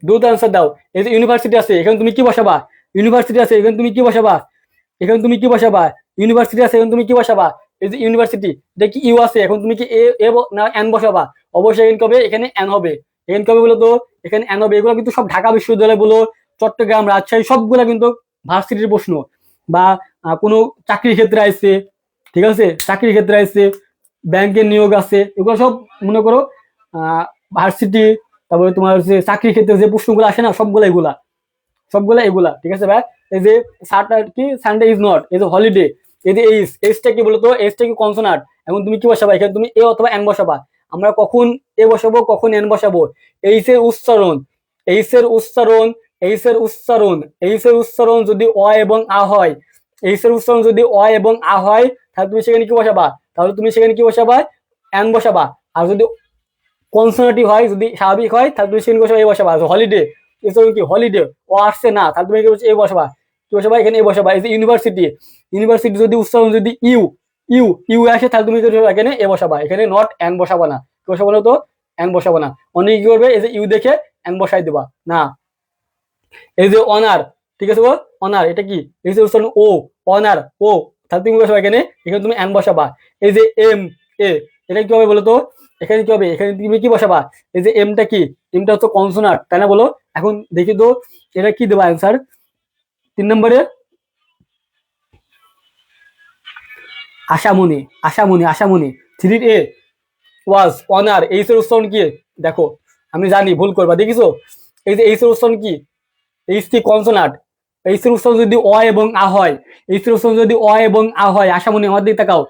দ্রুত অ্যান্সার দাও। এই যে ইউনিভার্সিটি আছে এখানে তুমি কি বসাবা, ইউনিভার্সিটি আছে এখানে তুমি কি বসাবা, এখানে তুমি কি বসাবা, ইউনিভার্সিটি আছে এখন তুমি কি বসাবা। এই যে ইউনিভার্সিটি, এটা কি ইউ আছে, এখন তুমি কি না এন বসাবা। অবশ্যই এখানে কবে, এখানে এন হবে। এখানে কবে বলো তো, এখানে এন হবে। এগুলো কিন্তু সব ঢাকা বিশ্ববিদ্যালয় বলো, চট্টগ্রাম, রাজশাহী, সবগুলা কিন্তু ভার্সিটির প্রশ্ন, বা কোনো চাকরির ক্ষেত্রে আসছে, ঠিক আছে, চাকরির ক্ষেত্রে আসছে, ব্যাংকের নিয়োগ আছে, এগুলো সব মনে করো ভার্সিটি, তারপরে তোমার হচ্ছে চাকরির ক্ষেত্রে যে প্রশ্নগুলো আসে না, সবগুলা এগুলা, সবগুলা এগুলা। ঠিক আছে ভাই, এই যে কি সানডে ইজ নট, এই যে হলিডে, এই যে এইচটা কি বলতো, এইচটা কি কনসোনান্ট। এখন তুমি কি বসাবা, এখানে তুমি এ অথবা এন বসাবা। আমরা কখন এ বসাবো কখন এন বসাবো, এইচ এর উচ্চারণ, এইচ এর উচ্চারণ, এইচ এর উচ্চারণ, এইচ এর উচ্চারণ যদি অ এবং আ হয়, এইচ এর উচ্চারণ যদি অ এবং আ হয় তাহলে তুমি সেখানে কি বসাবা, তাহলে তুমি সেখানে কি বসাবা, এন বসাবা। আর যদি কনসোনেটিভ হয়, যদি স্বাভাবিক হয় তাহলে তুমি সেখানে বসাবা এ বসাবা। হলিডে, এছাড়া কি হলিডে, ও আসছে না তাহলে তুমি কি বলছো এ বসাবা, কি বসাবা এখানে এ বসাবা। এই যে ইউনিভার্সিটি, ইউনিভার্সিটি যদি উচ্চারণ যদি ইউ, ইউ ইউ আসে তাহলে তুমি এখানে এ বসাবা, এখানে নট এন বসাবা না। কি বসাবো না তো, এন বসাবো না। অনেকে কি করবে, এই যে ইউ দেখে এন বসাই দেবা না। এই যে অনার, ঠিক আছে, অনার এটা কি, এই যে উচ্চারণ ও, অনার ও, তাহলে তুমি বসাবা এখানে, এখানে তুমি এন বসাবা। এই যে এম এ, এটা কি হবে বলো তো, এখানে কি হবে, এখানে তুমি কি বসাবা, এই যে এমটা কি, এমটা হচ্ছে কনসোনান্ট, তাই না বলো। এখন দেখি তো এটা কি দেবা অ্যান্সার 3 নম্বরে, আশামণি, আশামণি, আশামণি। 3 ওয়াজ, অনার, এইচ এর উচ্চারণ কি, দেখো আমি জানি ভুল করবা, দেখিছো এই যে এইচ এর উচ্চারণ কি, এইচ কি কনসোনান্ট, এইচ এর উচ্চারণ যদি অ এবং আ হয়, এইচ এর উচ্চারণ যদি অ এবং আ হয়, আশামণি আমার দিকে তাকাও,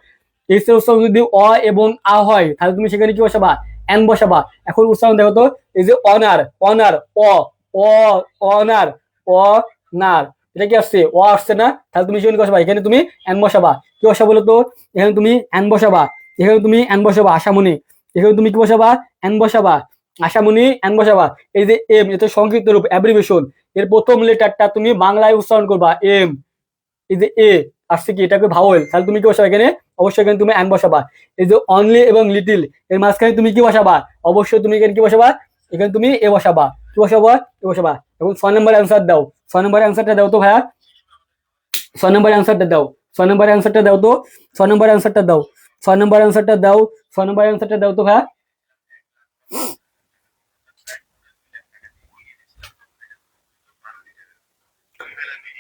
এইচ এর উচ্চারণ যদি অ এবং আ হয় তাহলে তুমি সেখানে কি বসাবা, এন বসাবা। এখন উচ্চারণ দেখো তো, এই যে অনার, অনার অ, অ, অনার, অ নার, এটা কি আসছে, অ আসছে না, তাহলে তুমি সেখানে কি বসাবা, এখানে তুমি এন বসাবা। কি বসাবো বলো তো, এখানে তুমি এন বসাবা, এখানে তুমি এন বসাবা আশামণি, এখানে তুমি কি বসাবা, এন বসাবা আশামণি, এন বসাবা। এই যে এম, এটা সংক্ষিপ্ত রূপ, অ্যাব্রিভিয়েশন, এর প্রথম লেটারটা তুমি বাংলায় উচ্চারণ করবা এম। এই যে এ আসছে কি, এটাকে ভাওয়েল, তাহলে তুমি কি বসাবা এখানে, অবশ্যই এখানে তুমি এন বসাবা। এই যে অনলি এবং লিটিল, এর মাঝখানে তুমি কি বসাবা, অবশ্যই তুমি এখানে কি বসাবা, এখানে তুমি এ বসাবা। কি বসাবা, এ বসাবা। এবং 6 নম্বর অ্যান্সার দাও, 6 নম্বর অ্যান্সারটা দাও তো ভাইয়া, 6 নম্বর অ্যান্সারটা দাও, 6 নম্বর অ্যান্সারটা দাও তো, 6 নম্বর অ্যান্সারটা দাও, 6 নম্বর অ্যান্সারটা দাও, 6 নম্বর অ্যান্সারটা দাও তো ভাইয়া।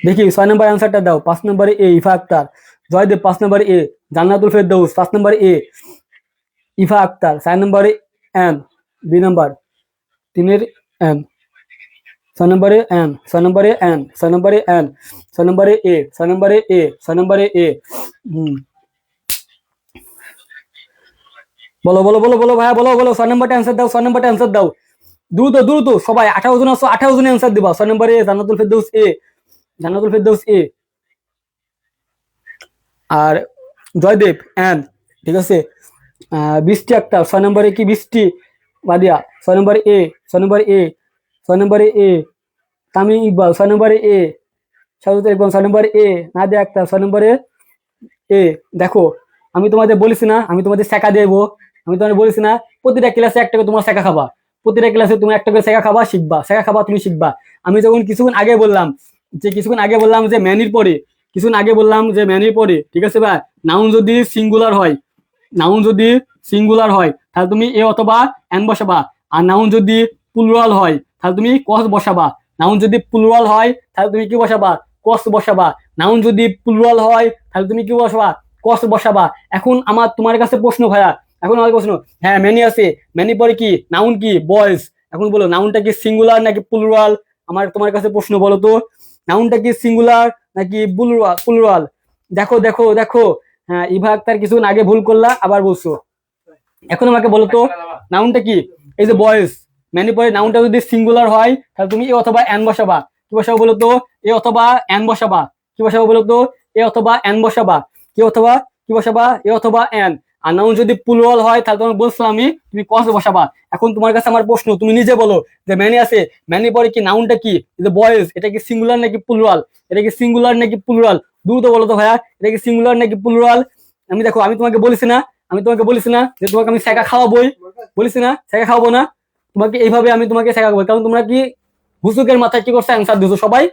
দেখি 6 নম্বর অ্যান্সারটা দাও, 5 নম্বরে এ ইফা আক্তার, জয়দেব 5 নম্বরে এ, জান্নাতুল ফেরদৌস 5 নম্বরে এ, ইভা আক্তার 4 নম্বরে এন, বি নাম্বার 3 এন, 6 নম্বরে এন, 6 নম্বরে এন, 6 নম্বরে এন, 6 নম্বরে এ, 6 নম্বরে এ, 6 নম্বরে এ। বলো বলো বলো বলো ভাইয়া, বলো বলো, 6 নম্বরটা অ্যান্সার দাও, 6 নম্বরটা অ্যান্সার দাও, দ্রুত দ্রুত সবাই, 18 জন আছো, 18 জন অ্যান্সার দিবা। 6 নম্বরে জান্নাতুল ফেরদৌস এ, জান্নাতুল ফেরদৌস এ, আর জয়দেব এন, ঠিক আছে। বৃষ্টি আক্তার 6 নম্বরে কি বৃষ্টি বাদিয়া, 6 নম্বরে এ, 6 নম্বরে এ, 6 নম্বরে এ, তামিম ইকবাল 6 নম্বরে এ, শাহরুখ ইকবাল 6 নম্বরে এ, নাদিয়া আক্তার 6 নম্বরে এ। দেখো আমি তোমাদের বলেছি না, আমি তোমাদের শেখা দেবো, আমি তোমাদের বলেছি না প্রতিটা ক্লাসে একটা করে তোমার শেখা খাবা, প্রতিটা ক্লাসে তুমি একটা করে শেখা খাবা, শিখবা, শেখা খাবা, তুমি শিখবা। আমি যখন কিছুক্ষণ আগে বললাম যে ম্যানির পরে, কিছুক্ষণ আগে বললাম যে ম্যানির পরে, ঠিক আছে ভাই, নাউন যদি সিঙ্গুলার হয়, নাউন যদি সিঙ্গুলার হয় তাহলে তুমি এ অথবা এন বসাবা, আর নাউন যদি প্লুরাল হয় তাহলে তুমি কস বসাবা, নাউন যদি প্লুরাল হয় তাহলে তুমি কি বসাবা, কস বসাবা, নাউন যদি প্লুরাল হয় তাহলে তুমি কি বসাবা, কস বসাবা। এখন আমার তোমার কাছে প্রশ্ন ভাইয়া, এখন আমার প্রশ্ন, হ্যাঁ ম্যানি আছে, ম্যানি পরে কি নাউন কি বয়েজ, এখন বলো নাউনটা কি সিঙ্গুলার নাকি প্লুরাল, আমার তোমার কাছে প্রশ্ন বলো তো, নাউনটা কি সিঙ্গুলার নাকি প্লুরাল। দেখো দেখো দেখো, হ্যাঁ ইভা আক্তার কিছুক্ষণ আগে ভুল করলা, আবার বলছো। এখন আমাকে বলো তো নাউনটা কি, এই যে বয়েজ, ম্যানি পরে নাউনটা যদি সিঙ্গুলার হয় তাহলে তুমি এ অথবা এন বসাবা, কি বসাবো বলো তো, এ অথবা এন বসাবা, কি বসাবো বলো তো, এ অথবা এন বসাবা, কি অথবা কি বসাবা, এ অথবা এন। আর নাউন যদি প্লুরাল হয় তাহলে তোমাকে বলছিলাম আমি, তুমি কস বসাবা। এখন তোমার কাছে আমার প্রশ্ন, তুমি নিজে বলো যে ম্যানি আছে, ম্যানি পরে কি নাউনটা কি, যে বয়েজ, এটা কি সিঙ্গুলার নাকি প্লুরাল, এটা কি সিঙ্গুলার নাকি প্লুরাল, দ্রুত বলো তো ভাইয়া, এটা কি সিঙ্গুলার নাকি প্লুরাল। আমি দেখো আমি তোমাকে বলেছি না, আমি তোমাকে বলেছি না যে তোমাকে আমি শেখা খাওয়াবোই, বলেছি না শেখা খাওয়াবো না, তোমাকে এইভাবে আমি তোমাকে শেখা খাবো, কারণ তোমরা কি হুসুকের মাথায় কি করছো, অ্যান্সার দিছো সবাই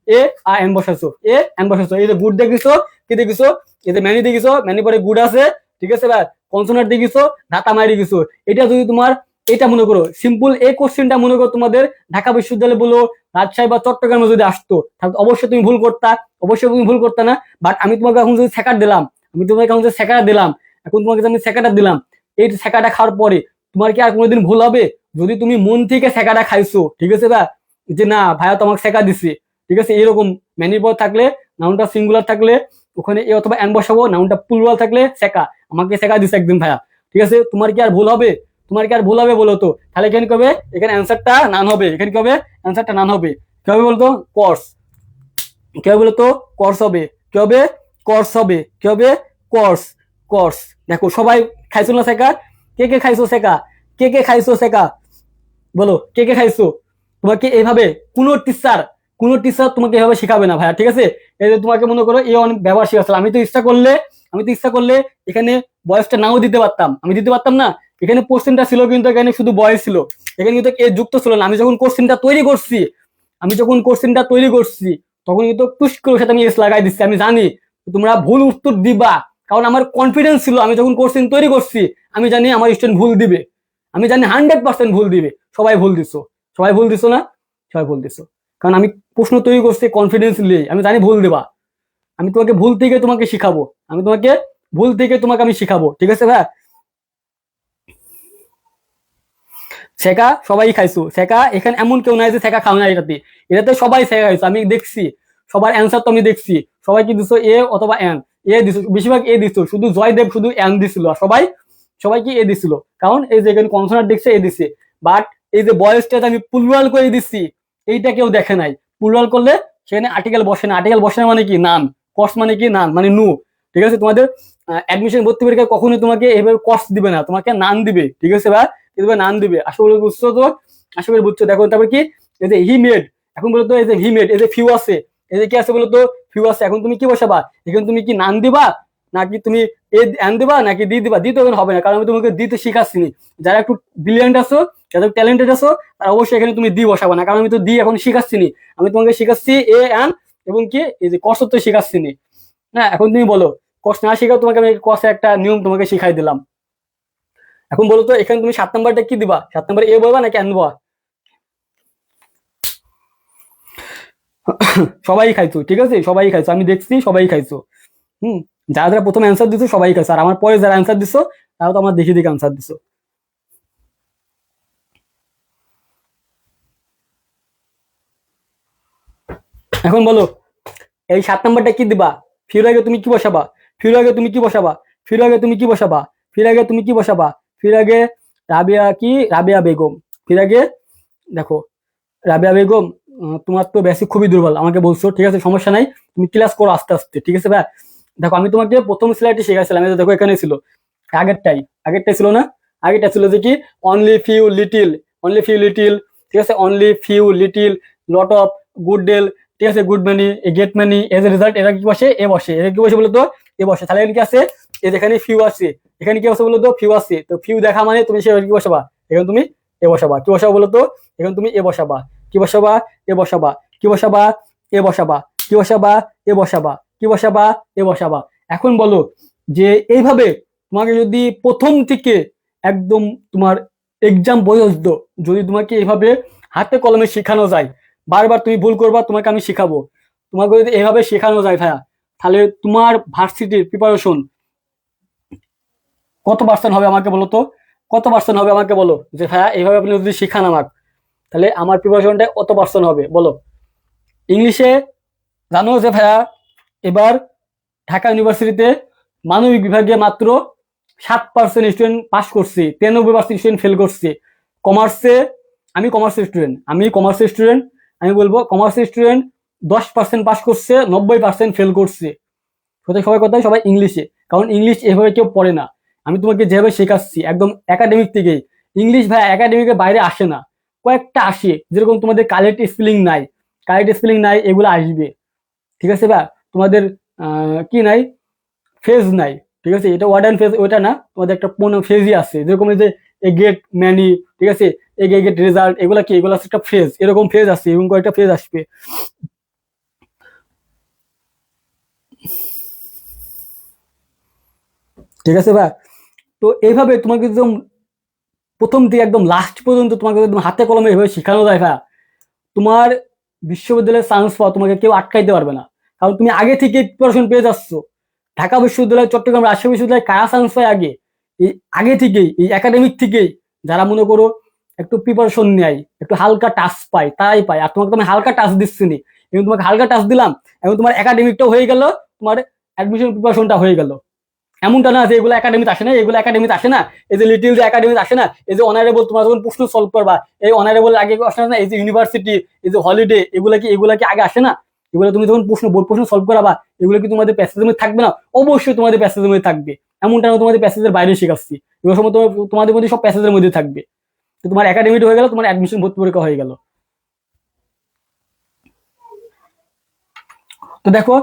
এ আর এন বসাইছো, এ এন বসাইছো, এই যে গুড দেখিছো, কি দেখিছো, এই যে ম্যানি দেখিছো, ম্যানি পরে গুড আছে, ঠিক আছে ভাই, কনসোনান্ট দেখিছো, ধাতা মারি দেখিছো। এটা যদি তোমার, এটা মনে করো সিম্পল এই কোশ্চেনটা মনে করো তোমাদের ঢাকা বিশ্ববিদ্যালয়ে বলো, রাজশাহী বা চট্টগ্রামে যদি আসতো তাহলে অবশ্যই তুমি ভুল করতা, অবশ্যই তুমি ভুল করতা না। বাট আমি তোমাকে এখন যদি শেখার দিলাম, আমি তোমাকে এখন যে শেখাটা দিলাম, এখন তোমাকে আমি শেখাটা দিলাম, এই শেখাটা খাওয়ার পরে তোমার কি আর কোনোদিন ভুল হবে, যদি তুমি মন থেকে শেখাটা খাইছো, ঠিক আছে ভাই, যে না ভাইয়া তোমাকে শেখা দিছে, ঠিক আছে, এরকম ম্যানির পর থাকলে, নাউনটা সিঙ্গুলার থাকলে ওখানে এ অথবা এন বসাবো, নাউনটা প্লুরাল থাকলে শেখা, আমাকে শেখা দিছে একদিন ভাইয়া, ঠিক আছে, তোমার কি আর ভুল হবে, তোমার কি আর ভুল হবে বলো তো, তাহলে এখানে কবে, এখানে অ্যান্সারটা নান হবে, এখানে কবে অ্যান্সারটা নান হবে, কি হবে বলতো, কোর্স, কি হবে বলতো, কোর্স হবে, কি হবে, কোর্স হবে, কি হবে, কোর্স, কোর্স। দেখো সবাই খাইছো না শেখা, কে কে খাইছো শেখা, কে কে খাইছো শেখা, বলো কে কে খাইছো। তোমাকে এইভাবে কোনো টিচার তোমাকে এভাবে শেখাবে না ভাইয়া, ঠিক আছে। এই যে তোমাকে মনে করো এই অনেক ব্যবহার শেখাচ্ছিল, আমি তো ইচ্ছা করলে এখানে বয়সটা নাও দিতে পারতাম, আমি দিতে পারতাম না, এখানে কোশ্চেনটা ছিল কিন্তু এখানে শুধু বয়স ছিল, এখানে কিন্তু এ যুক্ত ছিল না। আমি যখন কোশ্চেনটা তৈরি করছি তখন কিন্তু টুস করে সাথে আমি এস লাগাই দিচ্ছি, আমি জানি তোমরা ভুল উত্তর দিবা, কারণ আমার কনফিডেন্স ছিল, আমি যখন কোশ্চেন তৈরি করছি আমি জানি আমার স্টুডেন্ট ভুল দিবে, আমি জানি 100% ভুল দিবে। সবাই ভুল দিছো, সবাই ভুল দিছো না, সবাই ভুল দিছো, কারণ আমি প্রশ্ন তৈরি করছি কনফিডেন্স নিয়ে, আমি জানি ভুল দেবা, আমি তোমাকে ভুল থেকে তোমাকে শিখাবো, আমি তোমাকে ভুল থেকে তোমাকে আমি শিখাবো, ঠিক আছে ভাই। শেখা সবাই খাইছো, শেখা এখানে এমন কেউ নাই যে শেখা খাও না, এটাতে সবাই শেখা খাইছো, আমি দেখছি সবার অ্যান্সার তো আমি দেখছি, সবাই কি দিছো এ অথবা এন, এ দিছো, বেশিরভাগ এ দিছো, শুধু জয়দেব শুধু এন দিছিল, আর সবাই সবাই কি এ দিছিল, কারণ এই যে এখানে কনসোনান্ট দেখছে এ দিছে। বাট এই যে বয়েসটা আমি প্লুরাল করে দিচ্ছি, এইটা কেউ দেখে নাই, প্লুরাল করলে সেখানে আর্টিকেল বসে না, আর্টিকেল বসে না মানে কি নাম, কস মানে কি নাম মানে নু, ঠিক আছে। তোমাদের অ্যাডমিশন ভর্তি পরীক্ষায় কখনোই তোমাকে এভাবে কস দিবে না, তোমাকে নাম দিবে, ঠিক আছে ভাই, এভাবে নাম দিবে। আশা করি বুঝছো তো, আশা করি বুঝছো। দেখো তারপর কি, এই যে হি মেড, এখন বলতো এই যে হি মেড, এই যে ফিউ আছে, এই যে কি আছে বলতো, ফিউ আছে, এখন তুমি কি বসাবা, এখন তুমি কি নাম দিবা নাকি তুমি এ এন দিবা নাকি দি দিবা, দিতে হবে না, কারণ আমি তোমাকে দিতে শিখাচ্ছি নি। যারা একটু ব্রিলিয়ান্ট আছো, যারা ট্যালেন্টেড আছো, তারা অবশ্যই এখানে তুমি দি বসাবা না, কারণ আমি তো দি এখন শিখাচ্ছি নি, আমি তোমাকে শিখাচ্ছি এ এন এবং কি এই যে কস তো শিখাচ্ছি নি। হ্যাঁ এখন তুমি বলো, কস না শিখাও, তোমাকে আমি কসের একটা নিয়ম তোমাকে শিখাই দিলাম। এখন বলো তো এখানে তুমি 7 নাম্বারটা কি দিবা, 7 নাম্বার এ বলবা নাকি এন বলবা। সবাই খাইছো, ঠিক আছে, সবাই খাইছো, আমি দেখছি সবাই খাইছো। হুম, যারা যারা প্রথমে অ্যান্সার দিছো সবাই কাছে, আর আমার পরে যারা অ্যান্সার দিছো তারা তো আমার দেখে দেখে অ্যান্সার দিছো। এখন বলো এই 7 নাম্বারটা কি দিবা? ফির আগে তুমি কি বসাবা? ফির আগে তুমি কি বসাবা? ফির আগে তুমি কি বসাবা? ফির আগে তুমি কি বসাবা? ফির আগে রাবিয়া কি? রাবিয়া বেগম। ফির আগে দেখো রাবিয়া বেগম, তোমার তো বেসিক খুবই দুর্বল আমাকে বলছো, ঠিক আছে সমস্যা নাই, তুমি ক্লাস করো আস্তে আস্তে, ঠিক আছে ভাই। দেখো আমি তোমাকে প্রথম স্লাইডে শেখাইছিলাম, এই যে দেখো এখানে ছিল আগেরটাই, আগেরটাই ছিল না? আগেরটা ছিল যে কি only few little, only few little, ঠিক আছে, only few little, lot of, good deal, ঠিক আছে, good many, great many, as a result, এটা কি বসে? এ বসে। এটা কি বসে বলতো? এ বসে। তাহলে এখানে কি আছে? এই যেখানে ফিউ আছে, এখানে কি বসে বলতো? ফিউ আছে। তো ফিউ দেখা মানে তুমি সে কি বসাবা? এখানে তুমি এ বসাবা। কি বসাবা বলতো? এখানে তুমি এ বসাবা। কি বসাবা? এ বসাবা। কি বসাবা? এ বসাবা। কি বসাবা? এ বসাবা। কি বসাবা? এ বসাবা। এখন বলো যে এইভাবে তোমাকে যদি প্রথম থেকে একদম তোমার এক্সাম বয়স্ত যদি তোমাকে এইভাবে হাতে কলমে শেখানো যায়, বারবার তুমি ভুল করবা, তোমাকে আমি শেখাবো, তোমাকে যদি এইভাবে শেখানো যায় ভাইয়া, তাহলে তোমার ভার্সিটির প্রিপারেশন কত পার্সেন্ট হবে আমাকে বলো তো? কত পার্সেন্ট হবে আমাকে বলো, যে ভাইয়া এইভাবে আপনি যদি শেখান আমাকে, তাহলে আমার প্রিপারেশনটা কত পার্সেন্ট হবে বলো? ইংলিশে জানো যে ভাইয়া এবার ঢাকা ইউনিভার্সিটিতে মানবিক বিভাগে মাত্র 7% স্টুডেন্ট পাস করছে, 93% স্টুডেন্ট ফেল করছে। কমার্সে, আমি কমার্সের স্টুডেন্ট, আমি বলবো কমার্সের স্টুডেন্ট 10% পাস করছে, 90% ফেল করছে। সবাই কথাই সবাই ইংলিশে, কারণ ইংলিশ এভাবে কেউ পড়ে না। আমি তোমাকে যেভাবে শেখাচ্ছি একদম একাডেমিক থেকেই, ইংলিশ ভাই একাডেমিকের বাইরে আসে না, কয়েকটা আসে, যেরকম তোমাদের কালেক্ট স্পেলিং নাই, এগুলো আসবে, ঠিক আছে বা তোমাদের কি নাই, ফেজ নাই, ঠিক আছে, এটা ওয়ার্ড অ্যান্ড ফেজ ওইটা না, তোমাদের একটা কোনো ফেজই আছে, যেরকম এই যে এ গেট ম্যানি, ঠিক আছে, এ গেট রেজাল্ট, এগুলা কি, এগুলো একটা ফেজ, এরকম ফেজ আছে এবং কয়েকটা ফেজ আসবে, ঠিক আছে ভাই। তো এইভাবে তোমাকে একদম প্রথম থেকে একদম লাস্ট পর্যন্ত তোমাকে একদম হাতে কলমে এভাবে শেখানো যায় ভাই, তোমার বিশ্ববিদ্যালয়ের চান্স পাওয়া তোমাকে কেউ আটকাইতে পারবে না, কারণ তুমি আগে থেকে প্রিপারেশন পেয়ে যাচ্ছ। ঢাকা বিশ্ববিদ্যালয়, চট্টগ্রাম, রাজশাহী বিশ্ববিদ্যালয় কারা চান্স পায় আগে? এই আগে থেকেই, এই একাডেমিক থেকেই যারা মনে করো একটু প্রিপারেশন নেয়, একটু হালকা টাচ পায়, তারাই পায়। আর তোমাকে আমি হালকা টাচ দিচ্ছি নি, এবং তোমাকে হালকা টাচ দিলাম, এবং তোমার একাডেমিকটাও হয়ে গেল, তোমার অ্যাডমিশন প্রিপারেশনটা হয়ে গেল। এমনটা না যে এগুলো একাডেমিতে আসে না, এগুলো একাডেমিতে আসে না, এই যে লিটিল যে একাডেমিতে আসে না, এই যে অনারেবল তোমার যখন প্রশ্ন সলভ করবা, এই অনারেবল আগে আসে না, এই যে ইউনিভার্সিটি, এই যে হলিডে, এগুলা কি আগে আসে না? এগুলো তুমি যখন বোর্ড প্রশ্ন সলভ করাবা, এগুলো কি তোমাদের প্যাসেজের মধ্যে থাকবে না? অবশ্যই তোমাদের প্যাসেজের মধ্যে থাকবে। এমনটা না তোমাদের প্যাসেজের বাইরে শেখাচ্ছি, এগুলো সময় তোমাদের মধ্যে সব প্যাসেজের মধ্যে থাকবে। তো তোমার একাডেমিক হয়ে গেল, তোমার অ্যাডমিশন ভর্তি পরীক্ষা হয়ে গেল। তো দেখো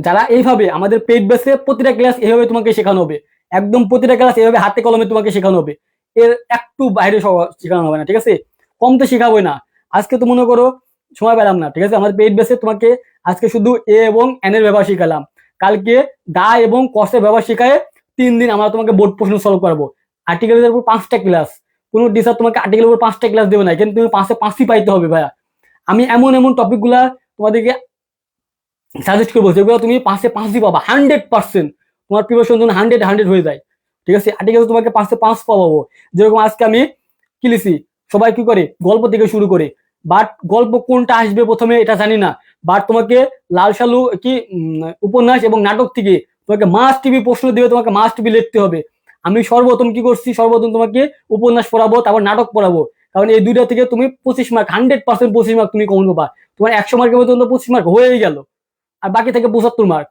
যারা এইভাবে আমাদের পেইড বেসে প্রতিটা ক্লাস এইভাবে তোমাকে শেখানো হবে, একদম প্রতিটা ক্লাস এইভাবে হাতে কলমে তোমাকে শেখানো হবে, এর একটু বাইরে শেখানো হবে না, ঠিক আছে? কম তো শেখাবোই না। আজকে তো মনে করো সময় পেলাম না, ঠিক আছে, আমাদের পেইড বেসে তোমাকে আজকে শুধু এ এবং এন এর ব্যবহার শিখালাম, কালকে দা এবং কসের ব্যবহার শিখায় 3 দিন আমরা তোমাকে বোর্ড প্রশ্ন সলভ করবো। আর্টিকেলের উপর 5টা ক্লাস, কোনো টিচার তোমাকে আর্টিকেলের উপর 5টা ক্লাস দেবে না, কিন্তু তুমি 5-5ই পাইতে হবে ভাইয়া। আমি এমন এমন টপিক গুলা তোমাদেরকে সাজেস্ট করবো যেগুলো তুমি 5-5ই পাবা 100%, তোমার প্রিপারেশন জন্য 100 হয়ে যায়, ঠিক আছে। আর্টিকেল তোমাকে 5-5 পাবো। যেরকম আজকে আমি কি লিখছি, সবাই কি করে গল্প থেকে শুরু করে, বাট গল্প কোনটা আসবে প্রথমে এটা জানি না, বাট তোমাকে লাল সালু কি উপন্যাস এবং নাটক থেকে তোমাকে মাস্ট টিভি প্রশ্ন দিবে, তোমাকে মাস্ট টিভি লিখতে হবে। আমি সর্বপ্রথম কি করছি, সর্বপ্রথম তোমাকে উপন্যাস পড়াবো, তারপর নাটক পড়াবো, কারণ এই দুইটা থেকে তুমি 25 মার্ক, 100% 25 মার্ক তুমি কমন পাবা। তোমার 100 মার্কের মধ্যে 25 মার্ক হয়েই গেল, আর বাকি থেকে 75 মার্ক।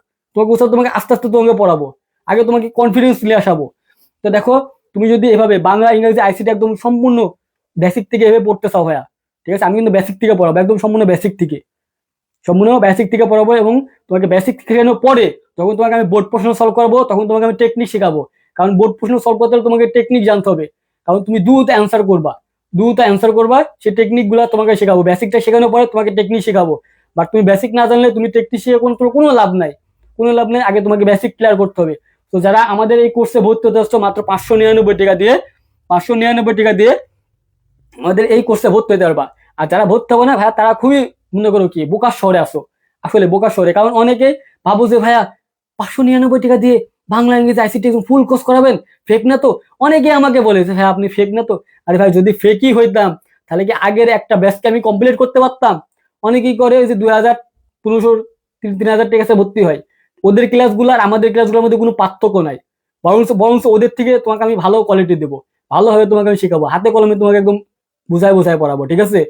তোমাকে আস্তে আস্তে তোমাকে পড়াবো, আগে তোমাকে কনফিডেন্স নিয়ে আসাবো। তো দেখো তুমি যদি এভাবে বাংলা ইংরেজি আইসিটি একদম সম্পূর্ণ বেসিক থেকে এভাবে পড়তে চাও ভাইয়া, ঠিক আছে, আমি কিন্তু বেসিক থেকে পড়াবো, একদম সম্পূর্ণ বেসিক থেকে পড়াবো, এবং তোমাকে বেসিক শেখানোর পরে যখন তোমাকে আমি বোর্ড প্রশ্ন সলভ করবো, তখন তোমাকে আমি টেকনিক শেখাবো, কারণ বোর্ড প্রশ্ন সলভ করতে হলে তোমাকে টেকনিক জানতে হবে, কারণ তুমি দ্রুত অ্যান্সার করবা, সেই টেকনিক গুলা তোমাকে শেখাবো। বেসিকটা শেখানোর পরে তোমাকে টেকনিক শেখাবো, বাট তুমি বেসিক না জানলে তুমি টেকনিক শিখে কোনো লাভ নাই, আগে তোমাকে বেসিক ক্লিয়ার করতে হবে। তো যারা আমাদের এই কোর্সে ভর্তি হতে আসছো মাত্র 599 টাকা দিয়ে, 599 টাকা দিয়ে আমাদের এই কোর্সে ভর্তি হতে পারবা। আর যারা ভর্তি হবে না ভাইয়া, তারা খুবই মনে করো কি বোকার শহরে আসো, আসলে বোকার শহরে, কারণ অনেকে ভাবো যে ভাইয়া 599 টাকা দিয়ে বাংলা ইংরেজি আইসিটি ফুল কোর্স করাবেন, ফেক না তো? অনেকে আমাকে বলেছে হ্যাঁ আপনি ফেক না তো? আরে ভাই যদি ফেকই হইতাম তাহলে কি আগের একটা ব্যাচকে আমি কমপ্লিট করতে পারতাম? অনেকেই করে ওই যে 2000, 1500, 3000 টাকা ভর্তি হয়। ওদের ক্লাসগুলো আর আমাদের ক্লাসগুলোর মধ্যে কোনো পার্থক্য নাই। বরং বরং ওদের থেকে তোমাকে আমি ভালো কোয়ালিটি দেবো, ভালোভাবে তোমাকে আমি শেখাবো, হাতে কলমে তোমাকে একদম বুঝায় বুঝায় পড়াবো, ঠিক আছে?